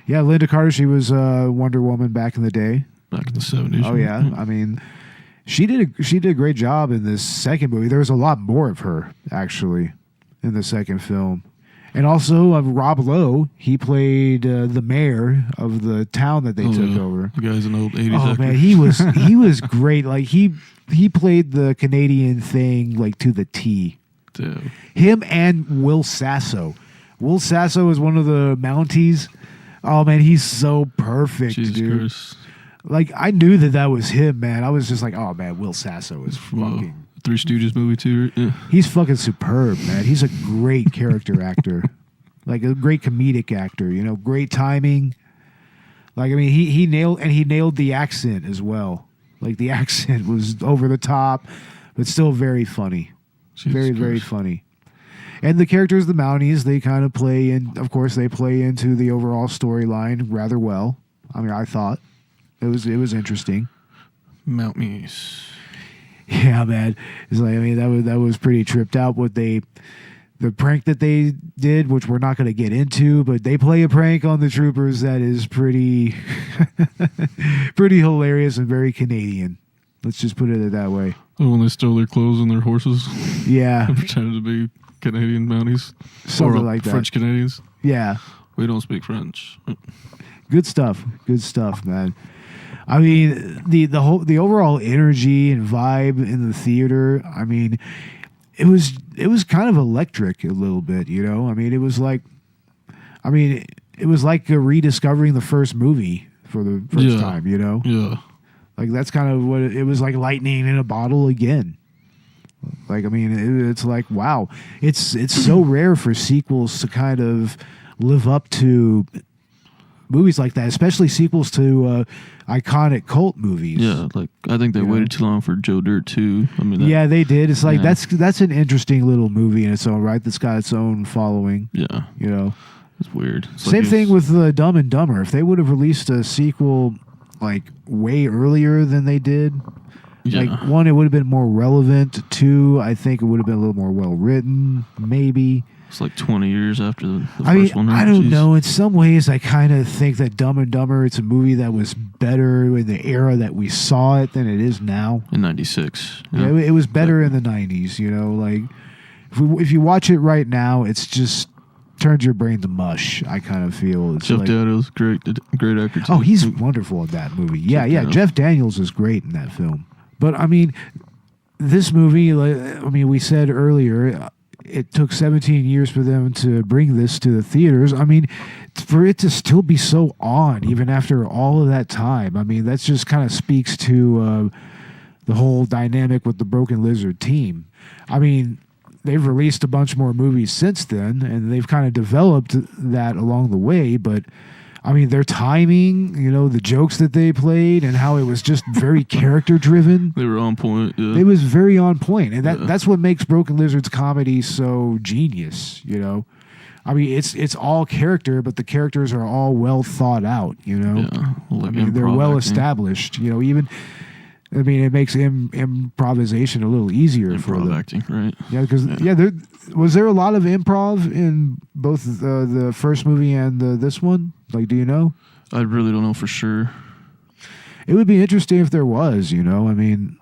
Linda Carter. She was Wonder Woman back in the day. Back in the 70s. Oh yeah, I mean, she did a great job in this second movie. There was a lot more of her actually in the second film. And also Rob Lowe, he played the mayor of the town that they took over. The guy's an old 80s actor. actor. Man, he was great. Like he played the Canadian thing like to the T. Damn. Him and Will Sasso. Will Sasso is one of the Mounties. Oh man, he's so perfect, Jesus dude. Christ. Like I knew that was him, man. I was just like, oh man, Will Sasso is fucking. Three Stooges movie too. Right? Yeah. He's fucking superb, man. He's a great character actor, like a great comedic actor. You know, great timing. Like I mean, he nailed the accent as well. Like the accent was over the top, but still very funny. Very funny. And the characters, the Mounties, they kind of play in. Of course, they play into the overall storyline rather well. I mean, I thought it was interesting. Mounties. Yeah, man. It's like, I mean, that was pretty tripped out. The prank that they did, which we're not going to get into, but they play a prank on the troopers that is pretty, pretty hilarious and very Canadian. Let's just put it that way. Oh, when they stole their clothes and their horses. Yeah. And pretended to be Canadian Mounties. Something like that. French Canadians. Yeah. We don't speak French. Good stuff, man. I mean, the overall energy and vibe in the theater, I mean, it was kind of electric a little bit, you know? I mean, it was like rediscovering the first movie for the first time, you know? Yeah. Like that's kind of what it was, like lightning in a bottle again. Like, I mean, it's like, wow. It's so rare for sequels to kind of live up to movies like that, especially sequels to iconic cult movies. Yeah, like I think they waited too long for Joe Dirt 2. I mean, yeah, they did. It's like that's an interesting little movie in its own right. That's got its own following. Yeah, you know, it's weird. Same thing with Dumb and Dumber. If they would have released a sequel like way earlier than they did, like one, it would have been more relevant. Two, I think it would have been a little more well written. Maybe. It's like 20 years after the first one. I don't know. In some ways, I kind of think that Dumb and Dumber, it's a movie that was better in the era that we saw it than it is now. In 96. Yeah, it was better in the 90s, you know. Like, if you watch it right now, it's just turns your brain to mush, I kind of feel. It's Jeff like, Daniels, great actor too. Oh, he's wonderful in that movie. Yeah, Jeff Daniels is great in that film. But, I mean, this movie, I mean, we said earlier, it took 17 years for them to bring this to the theaters. I mean, for it to still be so on, even after all of that time, I mean, that just kind of speaks to the whole dynamic with the Broken Lizard team. I mean, they've released a bunch more movies since then, and they've kind of developed that along the way, but I mean, their timing, you know, the jokes that they played and how it was just very character driven. They were on point. Yeah. It was very on point. And that's what makes Broken Lizard's comedy so genius, you know. I mean, it's all character, but the characters are all well thought out, you know. Yeah, like I mean, they're well acting. established, you know, even... I mean, it makes improvisation a little easier for them. Acting, right? Yeah, because was there a lot of improv in both the first movie and this one? Like, do you know? I really don't know for sure. It would be interesting if there was. You know, I mean,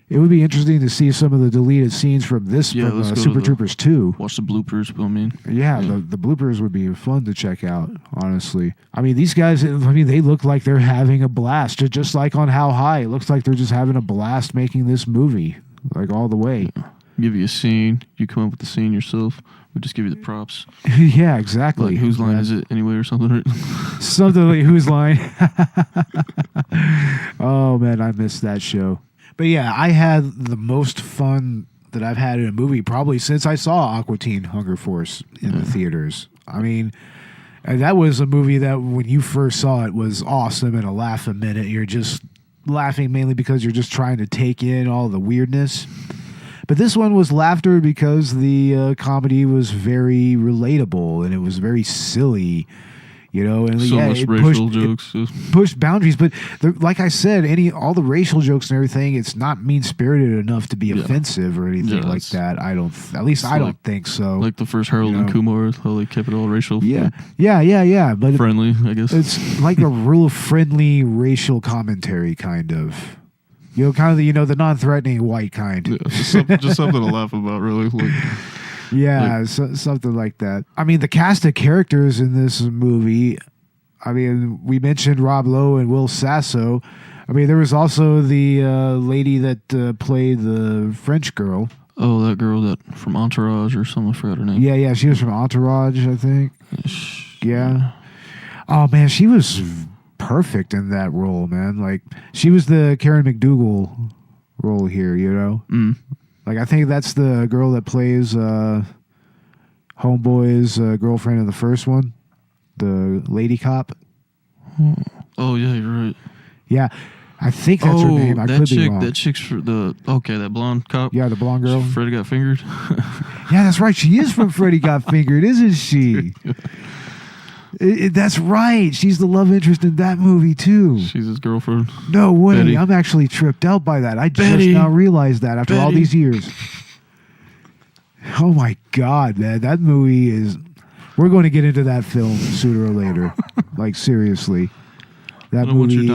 it would be interesting to see some of the deleted scenes from this from Super Troopers 2. Watch the bloopers. I mean, yeah. The bloopers would be fun to check out. Honestly, I mean, these guys. I mean, they look like they're having a blast. Just like on How High, it looks like they're just having a blast making this movie, like all the way. Yeah. Give you a scene. You come up with the scene yourself. We just give you the props. Yeah, exactly. Like, whose line is it anyway, or something? Right? Something like whose line? Oh man, I missed that show. But yeah, I had the most fun that I've had in a movie probably since I saw Aqua Teen Hunger Force in the theaters. I mean, and that was a movie that when you first saw it was awesome and a laugh a minute. You're just laughing mainly because you're just trying to take in all the weirdness. But this one was laughter because the comedy was very relatable and it was very silly. You know, and so much racial jokes. It pushed boundaries, but like I said, all the racial jokes and everything, it's not mean spirited enough to be offensive or anything like that. I don't think so. Like the first Harold and Kumar, how they kept it all racial. Yeah. But friendly, I guess. It's like a real friendly racial commentary, kind of. You know, kind of the non-threatening white kind. Yeah, just something to laugh about, really. Yeah, something like that. I mean, the cast of characters in this movie, I mean, we mentioned Rob Lowe and Will Sasso. I mean, there was also the lady that played the French girl. Oh, that girl that from Entourage or something, I forgot her name. Yeah, she was from Entourage, I think. Yeah. Oh, man, she was perfect in that role, man. Like, she was the Karen McDougal role here, you know? Mm. Like, I think that's the girl that plays Homeboy's girlfriend in the first one, the lady cop. Oh, yeah, you're right. Yeah, I think that's her name. I could be wrong. That chick's for that blonde cop. Yeah, the blonde girl. Freddy Got Fingered. Yeah, that's right. She is from Freddy Got Fingered, isn't she? That's right. She's the love interest in that movie, too. She's his girlfriend. No way. Betty. I'm actually tripped out by that. I just now realized that after all these years. Oh, my God, man. That movie is... We're going to get into that film sooner or later. Like, seriously. That movie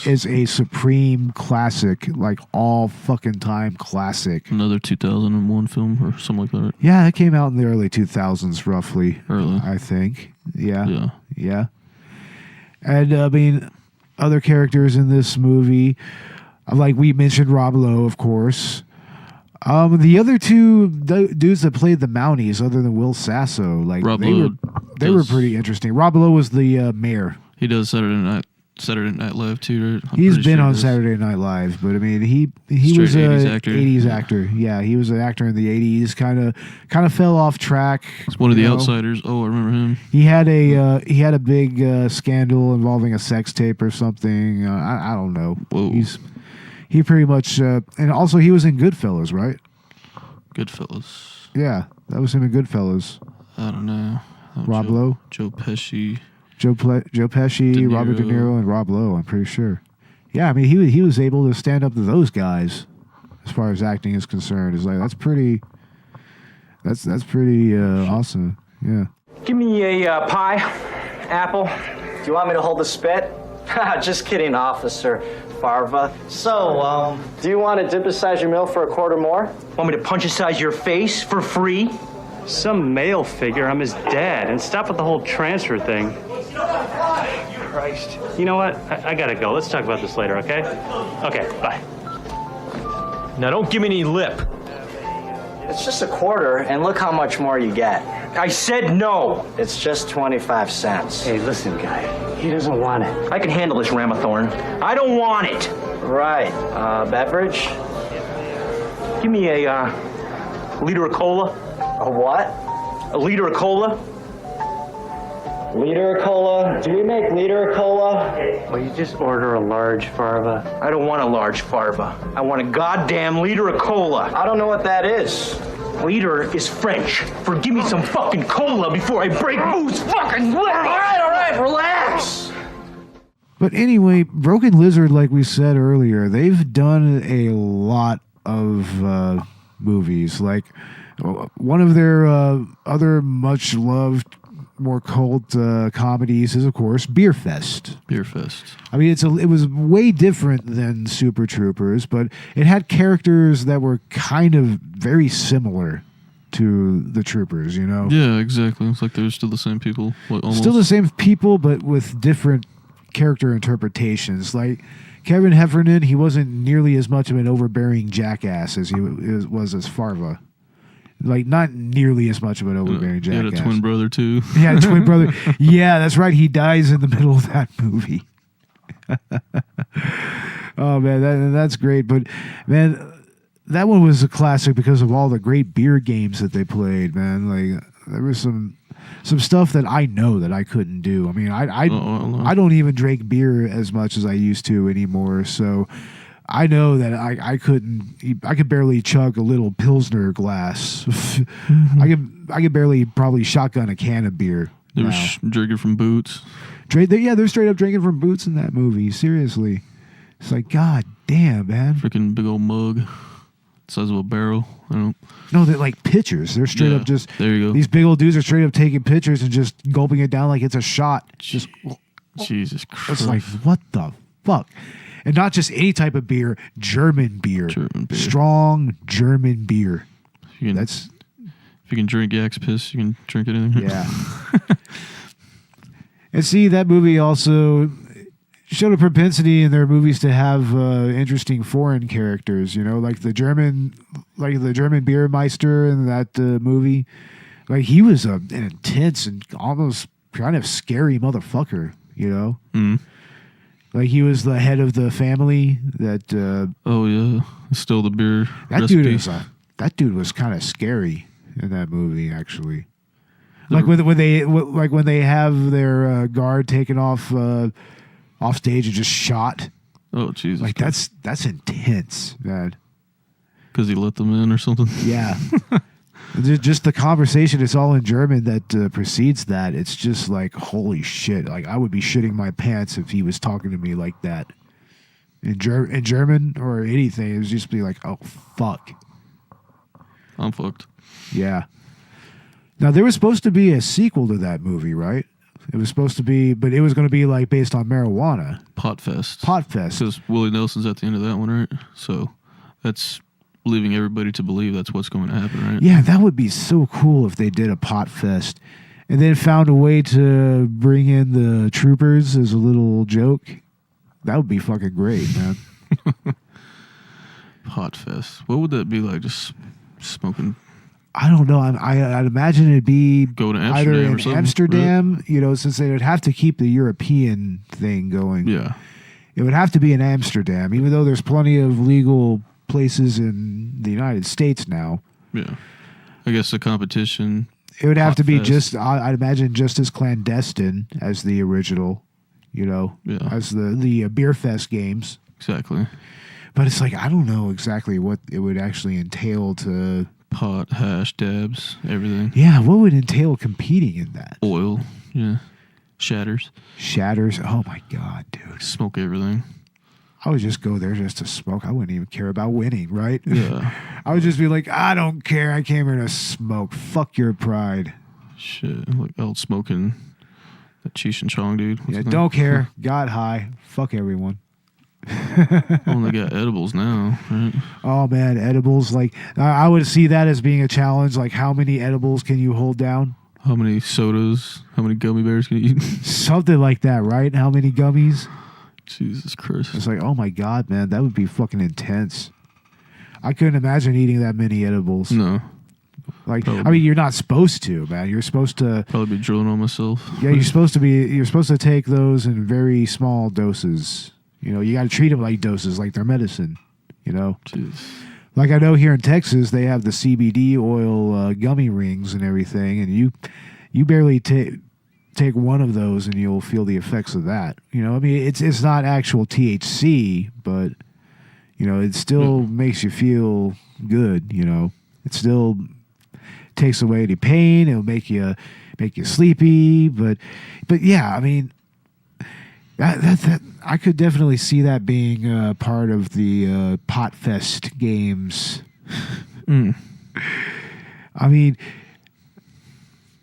is a supreme classic. Like, all fucking time classic. Another 2001 film or something like that. Yeah, it came out in the early 2000s, roughly. Early. I think. Yeah. And, I mean, other characters in this movie, like we mentioned Rob Lowe, of course. The other two dudes that played the Mounties, other than Will Sasso, like they were pretty interesting. Rob Lowe was the mayor. He does Saturday Night Live too, right? He's been on Saturday Night Live, but I mean he was an 80s actor. Yeah, he was an actor in the 80s. Kind of fell off track. He's one of the outsiders. Oh, I remember him. He had a big scandal involving a sex tape or something. I don't know. Whoa. He pretty much and also he was in Goodfellas, right? Goodfellas. Yeah, that was him in Goodfellas. I don't know. Rob Lowe, Joe Pesci. Joe Pesci, Robert De Niro, and Rob Lowe. I'm pretty sure. Yeah, I mean he was able to stand up to those guys as far as acting is concerned. It's like that's pretty awesome. Yeah. Give me a pie, apple. Do you want me to hold the spit? Just kidding, Officer Farva. So, do you want to dip aside your meal for a quarter more? Want me to punch aside your face for free? Some male figure. I'm his dad. And stop with the whole transfer thing. Christ. You know what? I gotta go. Let's talk about this later, okay? Okay, bye. Now don't give me any lip. It's just a quarter, and look how much more you get. I said no. It's just 25 cents. Hey, listen, guy. He doesn't want it. I can handle this, Ramathorn. I don't want it. Right. Beverage? Give me a liter of cola. A what? A liter of cola. Liter of cola? Do we make liter of cola? Well, you just order a large farva. I don't want a large farva. I want a goddamn liter of cola. I don't know what that is. Liter is French for give me some fucking cola before I break Boo's fucking leg. All right, relax. But anyway, Broken Lizard, like we said earlier, they've done a lot of movies. Like one of their other much loved, more cult comedies is, of course, Beer Fest. Beer Fest. I mean, it was way different than Super Troopers, but it had characters that were kind of very similar to the Troopers, you know? Yeah, exactly. It's like they're still the same people. Almost. Still the same people, but with different character interpretations. Like Kevin Heffernan, he wasn't nearly as much of an overbearing jackass as he was as Farva. Like, not nearly as much of an overbearing jackass. He had a twin brother, too. He had a twin brother. Yeah, that's right. He dies in the middle of that movie. Oh, man, that's great. But, man, that one was a classic because of all the great beer games that they played, man. Like, there was some stuff that I know that I couldn't do. I mean, I don't even drink beer as much as I used to anymore, so I know that I could barely chug a little Pilsner glass. I could barely probably shotgun a can of beer. They were drinking from boots. They're straight up drinking from boots in that movie. Seriously. It's like, God damn, man. Freaking big old mug. Size of a barrel. No, they're like pitchers. They're straight up just, there you go. These big old dudes are straight up taking pictures and just gulping it down like it's a shot. Just, Jesus Christ. It's like, what the fuck? And not just any type of beer, German beer. Strong German beer. If you can drink yak's piss, you can drink anything. Yeah. And see, that movie also showed a propensity in their movies to have interesting foreign characters, you know, like the German Beermeister in that movie. Like, he was an intense and almost kind of scary motherfucker, you know? Mm. Like, he was the head of the family that... oh, yeah. Stole the beer recipe. That dude was kind of scary in that movie, actually. Like, when they have their guard taken off stage and just shot. Oh, Jesus. Like, that's intense, man. Because he let them in or something? Yeah. Just the conversation, it's all in German that precedes that. It's just like, holy shit. Like, I would be shitting my pants if he was talking to me like that. In German or anything, it would just be like, oh, fuck. I'm fucked. Yeah. Now, there was supposed to be a sequel to that movie, right? It was supposed to be, but it was going to be like based on marijuana. Potfest. Potfest. Because Willie Nelson's at the end of that one, right? So that's leaving everybody to believe that's what's going to happen, right? Yeah, that would be so cool if they did a Potfest and then found a way to bring in the troopers as a little joke. That would be fucking great, man. Potfest. What would that be like? Just smoking? I don't know. I'd imagine it'd be go to either in or Amsterdam, right? You know, since they would have to keep the European thing going. Yeah. It would have to be in Amsterdam, even though there's plenty of legal places in the United States now. Yeah. I guess the competition. It would have to be just, I'd imagine, just as clandestine as the original, you know, as the Beer Fest games. Exactly. But it's like, I don't know exactly what it would actually entail to... Pot, hash, dabs, everything. Yeah, what would entail competing in that? Oil, yeah. Shatters. Oh my God, dude. Smoke everything. I would just go there just to smoke. I wouldn't even care about winning, right? Yeah. I would just be like, I don't care. I came here to smoke. Fuck your pride. Shit. Like old smoking that Cheech and Chong dude. Yeah, don't care. Got high. Fuck everyone. Only got edibles now, right? Oh man, edibles. Like, I would see that as being a challenge. Like, how many edibles can you hold down? How many sodas? How many gummy bears can you eat? Something like that, right? How many gummies? Jesus Christ. It's like, oh my God, man, that would be fucking intense. I couldn't imagine eating that many edibles. No. Like, I mean, you're not supposed to, man. You're supposed to probably be drilling on myself. Yeah, you're supposed to take those in very small doses. You know, you got to treat them like doses, like they're medicine. You know, Jeez. Like I know here in Texas they have the CBD oil gummy rings and everything, and you barely take one of those and you'll feel the effects of that. You know, I mean, it's not actual THC, but you know, it still makes you feel good. You know, it still takes away the pain. It'll make you sleepy, but yeah, I mean, that I could definitely see that being part of the Pot Fest games. I mean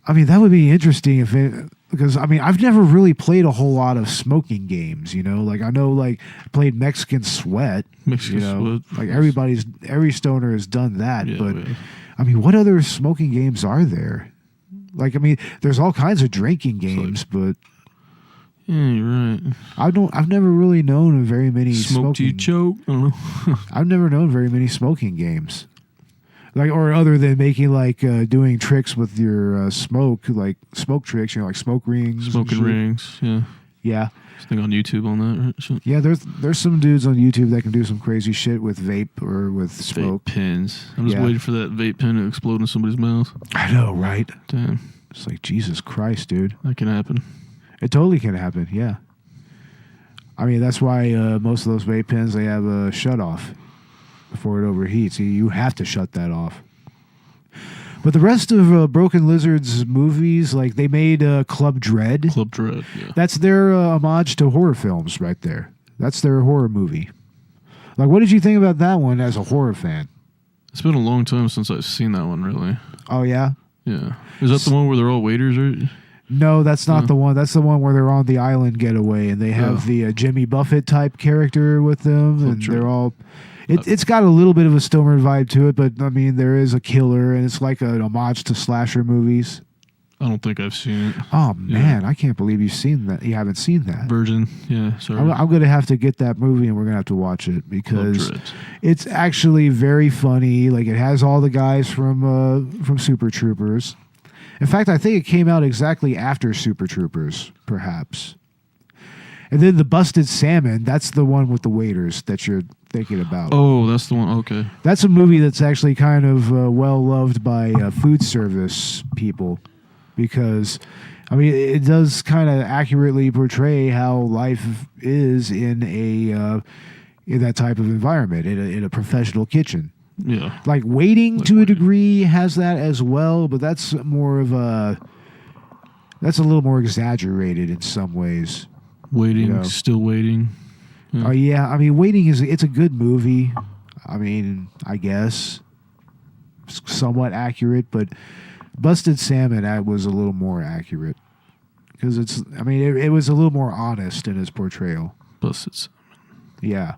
that would be interesting because I mean I've never really played a whole lot of smoking games. You know, like I know like played Mexican Sweat. Sweat. Like every stoner has done that, but. I mean, what other smoking games are there? Like, I mean, there's all kinds of drinking games, but yeah, you're right. I've never really known of very many Smoke till you choke. I don't know. I've never known very many smoking games, like or other than making like doing tricks with your smoke, like smoke tricks. You know, like smoke rings, smoking rings. Yeah, yeah. Thing on YouTube on that, right? Yeah, there's some dudes on YouTube that can do some crazy shit with vape or with smoke. Vape pens. I'm just waiting for that vape pen to explode in somebody's mouth. I know, right? Damn. It's like, Jesus Christ, dude. That can happen. It totally can happen, yeah. I mean, that's why most of those vape pens, they have a shut-off before it overheats. You have to shut that off. But the rest of Broken Lizard's movies, like they made Club Dread. Club Dread, yeah. That's their homage to horror films right there. That's their horror movie. Like, what did you think about that one as a horror fan? It's been a long time since I've seen that one, really. Oh, yeah? Yeah. Is that the one where they're all waiters, right? No, that's not the one. That's the one where they're on the island getaway and they have the Jimmy Buffett type character with them. Club and Dread. They're all... It's got a little bit of a Stoner vibe to it, but I mean, there is a killer, and it's like an homage to slasher movies. I don't think I've seen it. Oh man, I can't believe you've seen that. You haven't seen that. Virgin, yeah. Sorry, I'm going to have to get that movie, and we're going to have to watch it because it's actually very funny. Like it has all the guys from Super Troopers. In fact, I think it came out exactly after Super Troopers, perhaps. And then the Busted Salmon, that's the one with the waiters that you're thinking about. Oh, that's the one. Okay. That's a movie that's actually kind of well-loved by food service people because, I mean, it does kind of accurately portray how life is in that type of environment, in a professional kitchen. Yeah. Like Waiting to a degree has that as well, but that's more of that's a little more exaggerated in some ways. Waiting, Still Waiting. Oh yeah, I mean, Waiting it's a good movie. I mean, I guess somewhat accurate, but Busted Salmon was a little more accurate because it was a little more honest in its portrayal. Busted Salmon. Yeah.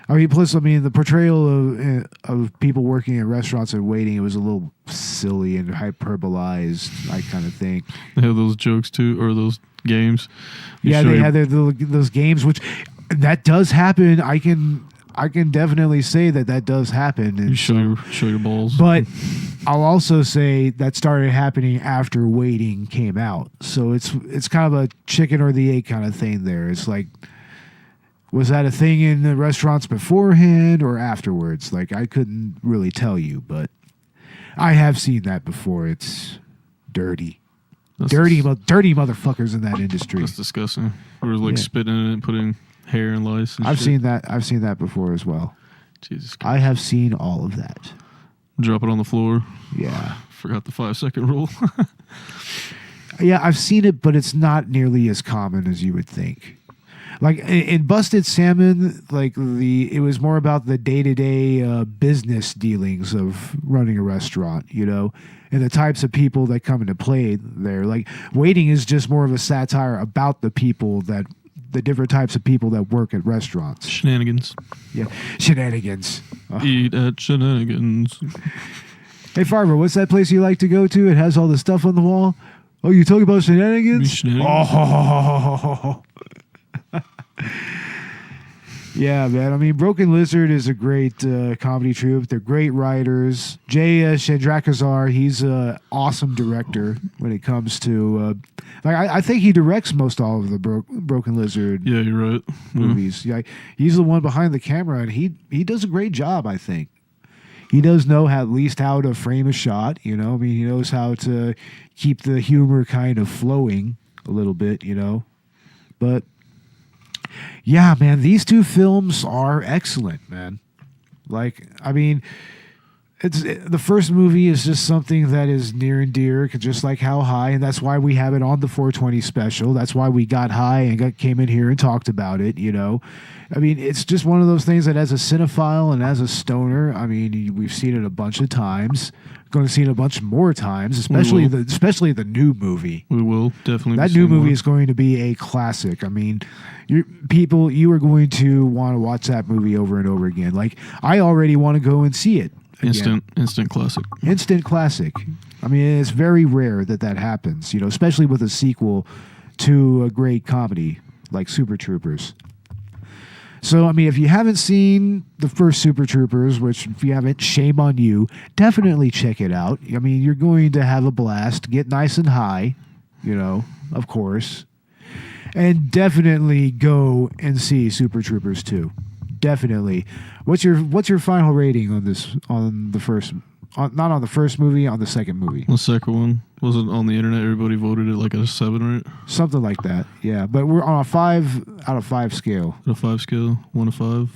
I mean, plus, the portrayal of people working in restaurants and waiting, it was a little silly and hyperbolized, I kind of think. They have those jokes too, or those games. They had those games, which that does happen. I can definitely say that does happen. And you show your balls. But I'll also say that started happening after Waiting came out. So it's kind of a chicken or the egg kind of thing there. It's like, was that a thing in the restaurants beforehand or afterwards? Like, I couldn't really tell you, but I have seen that before. It's dirty. Dirty motherfuckers in that industry. That's disgusting. Or like spitting in it and putting hair and lice and I've seen that before as well. Jesus Christ. I have seen all of that. Drop it on the floor. Yeah. Forgot the 5-second rule. Yeah, I've seen it, but it's not nearly as common as you would think. Like in Busted Salmon, it was more about the day-to-day business dealings of running a restaurant, and the types of people that come into play there. Like Waiting is just more of a satire about the different types of people that work at restaurants. Shenanigans. Yeah, shenanigans. Eat at Shenanigans. Hey, Farver, what's that place you like to go to? It has all the stuff on the wall. Oh, you talking about Shenanigans? Shenanigans. Oh. Yeah, man. I mean, Broken Lizard is a great comedy troupe. They're great writers. Chandrasekhar, he's an awesome director when it comes to... I think he directs most all of the Broken Lizard Yeah, you're right. movies. Yeah, he's the one behind the camera, and he does a great job, I think. He does know at least how to frame a shot, you know? I mean, he knows how to keep the humor kind of flowing a little bit, you know? But... yeah, man, these two films are excellent, man. Like, I mean, the first movie is just something that is near and dear, just like How High, and that's why we have it on the 420 special. That's why we got high and came in here and talked about it, you know. I mean, it's just one of those things that as a cinephile and as a stoner, I mean, we've seen it a bunch of times. Going to see it a bunch more times, especially the new movie. We will definitely. That new movie is going to be a classic. I mean, you are going to want to watch that movie over and over again. Like, I already want to go and see it again. Instant classic. Instant classic. I mean, it's very rare that happens. You know, especially with a sequel to a great comedy like Super Troopers. So, I mean, if you haven't seen the first Super Troopers, which if you haven't, shame on you, definitely check it out. I mean, you're going to have a blast, get nice and high, you know, of course. And definitely go and see Super Troopers 2. Definitely. What's your final rating on this, on the first, not on the first movie, on the second movie? The second one. Was it on the internet? Everybody voted it like a 7, right? Something like that, yeah. But we're on a 5 out of 5 scale. A 5 scale, 1 to 5.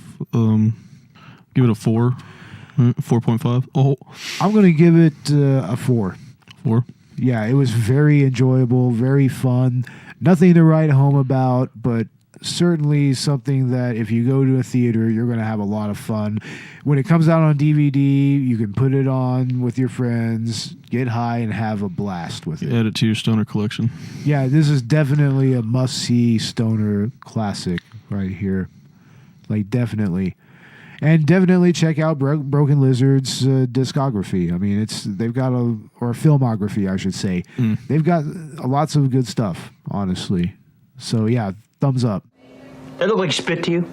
Give it a 4. 4.5. Oh, I'm going to give it a 4. 4? Yeah, it was very enjoyable, very fun. Nothing to write home about, but certainly something that if you go to a theater, you're going to have a lot of fun. When it comes out on DVD, you can put it on with your friends, get high, and have a blast with it. Add it to your stoner collection. Yeah, this is definitely a must-see stoner classic right here. Like, definitely. And definitely check out Broken Lizard's discography. I mean, they've got or filmography, I should say. They've got lots of good stuff, honestly. So, yeah, thumbs up. That look like spit to you?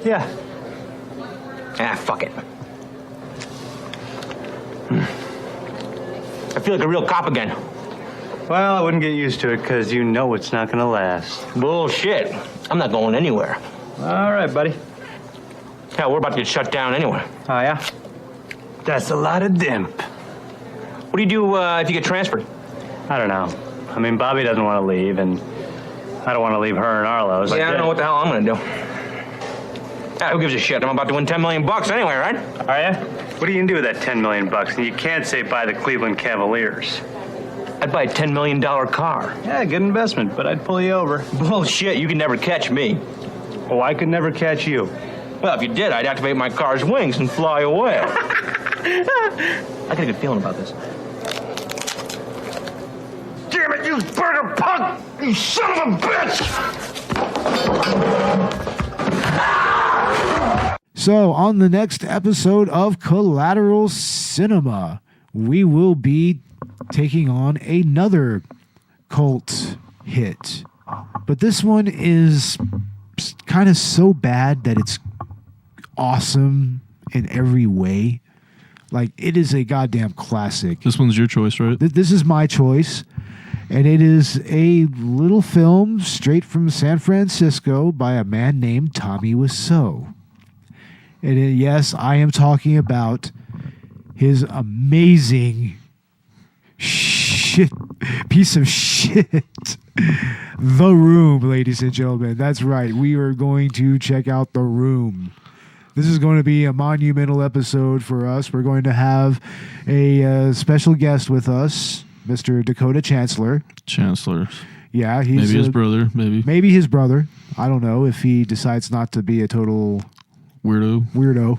Yeah. Ah, fuck it. I feel like a real cop again. Well, I wouldn't get used to it because you know it's not going to last. Bullshit. I'm not going anywhere. All right, buddy. Hell, we're about to get shut down anyway. Oh, yeah? That's a lot of dimp. What do you do if you get transferred? I don't know. I mean, Bobby doesn't want to leave, and I don't want to leave her and Arlo's. Yeah, I don't know what the hell I'm going to do. Ah, who gives a shit? I'm about to win $10 million anyway, right? Are you? What are you going to do with that $10 million? And you can't say buy the Cleveland Cavaliers. I'd buy a $10 million car. Yeah, good investment, but I'd pull you over. Bullshit, you can never catch me. Oh, I could never catch you. Well, if you did, I'd activate my car's wings and fly away. I got a good feeling about this. Damn it, you burger punk! You son of a bitch! So, on the next episode of Collateral Cinema, we will be taking on another cult hit. But this one is kind of so bad that it's awesome in every way. Like, it is a goddamn classic. This one's your choice, right? This is my choice. And it is a little film straight from San Francisco by a man named Tommy Wiseau. And yes, I am talking about his amazing piece of shit, The Room, ladies and gentlemen. That's right. We are going to check out The Room. This is going to be a monumental episode for us. We're going to have a special guest with us, Mr. Dakota Chancellor. Yeah, he's maybe his brother. Maybe his brother. I don't know if he decides not to be a total weirdo.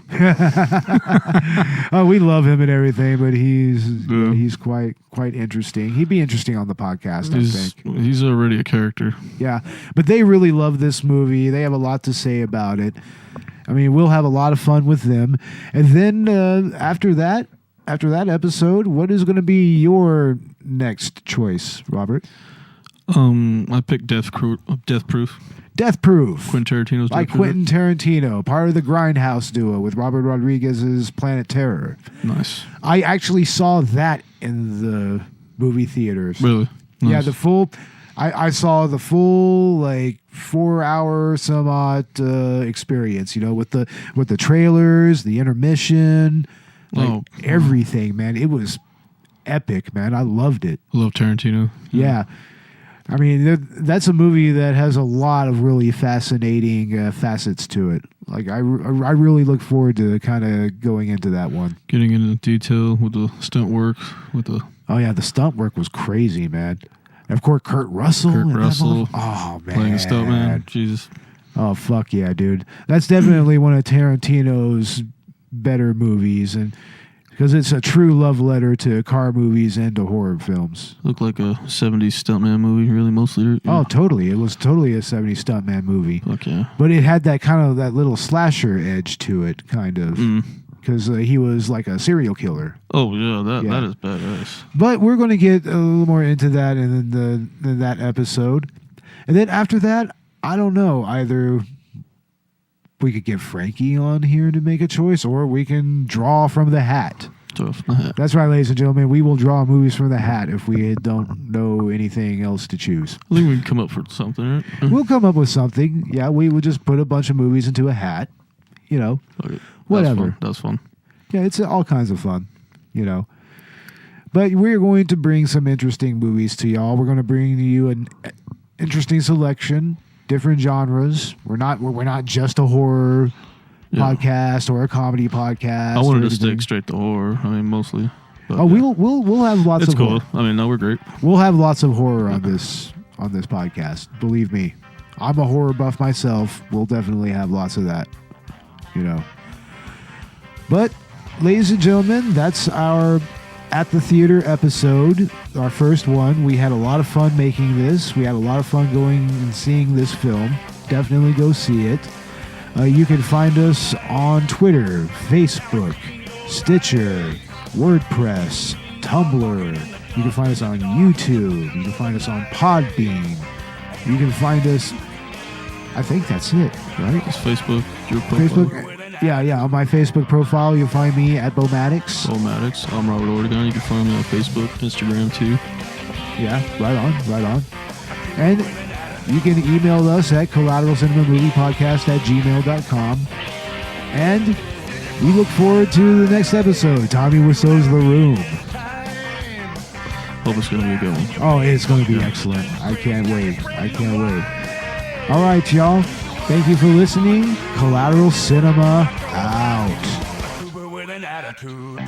Oh, we love him and everything, but he's quite interesting. He'd be interesting on the podcast, I think. He's already a character. Yeah, but they really love this movie. They have a lot to say about it. I mean, we'll have a lot of fun with them. And then after that episode, what is going to be your next choice, Robert? I picked Death Proof. Death Proof. Quentin Tarantino's by Death Proof. Quentin Tarantino, part of the Grindhouse duo with Robert Rodriguez's Planet Terror. Nice. I actually saw that in the movie theaters. Really? Nice. Yeah, the full. I saw the full like 4-hour some odd experience. You know, with the trailers, the intermission, like everything. Man, it was epic. Man, I loved it. Love Tarantino. Yeah. I mean, that's a movie that has a lot of really fascinating facets to it. Like, I really look forward to kind of going into that one. Getting into detail with the stunt work. Oh, yeah, the stunt work was crazy, man. And of course, Kurt Russell. Oh, man. Playing a stuntman. Jesus. Oh, fuck yeah, dude. That's definitely one of Tarantino's better movies, and because it's a true love letter to car movies and to horror films. Looked like a 70s stuntman movie, really, mostly. Yeah. Oh, totally. It was totally a 70s stuntman movie. Fuck yeah. But it had that kind of, that little slasher edge to it, kind of. Because he was like a serial killer. Oh, yeah, that is badass. But we're going to get a little more into that in that episode. And then after that, I don't know, either we could get Frankie on here to make a choice, or we can draw from the hat. That's right, ladies and gentlemen. We will draw movies from the hat if we don't know anything else to choose. I think we can come up with something, right? We'll come up with something. Yeah, we would just put a bunch of movies into a hat. You know, whatever. That's fun. Yeah, it's all kinds of fun, you know. But we're going to bring some interesting movies to y'all. We're going to bring you an interesting selection. Different genres. We're not just a horror podcast or a comedy podcast. I wanted to stick straight to horror. I mean, mostly. But, we'll have lots of cool. horror. I mean, no, we're great. We'll have lots of horror on this podcast. Believe me, I'm a horror buff myself. We'll definitely have lots of that. You know. But, ladies and gentlemen, that's our At the Theater episode, our first one. We had a lot of fun making this. We had a lot of fun going and seeing this film. Definitely go see it. You can find us on Twitter, Facebook, Stitcher, WordPress, Tumblr. You can find us on YouTube. You can find us on Podbean. You can find us... I think that's it, right? It's Facebook. Your profile. Facebook. Yeah. On my Facebook profile, you'll find me at Beaumadix. Beaumadix. I'm Robert Oregon. You can find me on Facebook, Instagram too. Yeah, right on. And you can email us at collateralcinemamoviepodcast@gmail.com. And we look forward to the next episode. Tommy Wiseau's The Room. Hope it's going to be a good one. Oh, it's going to be excellent. I can't wait. All right, y'all. Thank you for listening. Collateral Cinema out. With an attitude.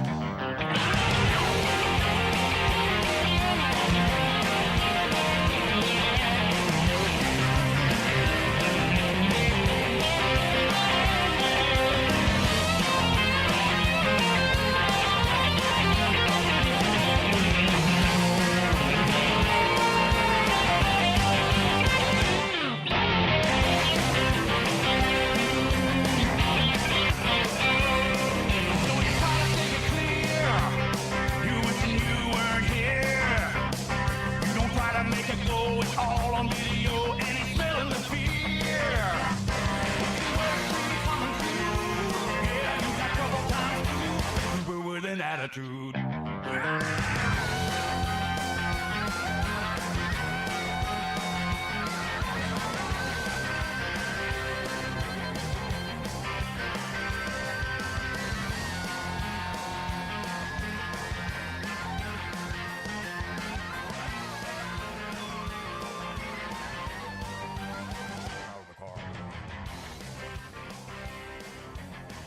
Attitude.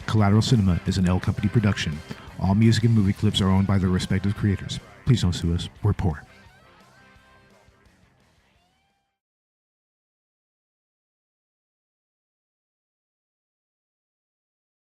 Collateral Cinema is an L Company production. All music and movie clips are owned by their respective creators. Please don't sue us. We're poor.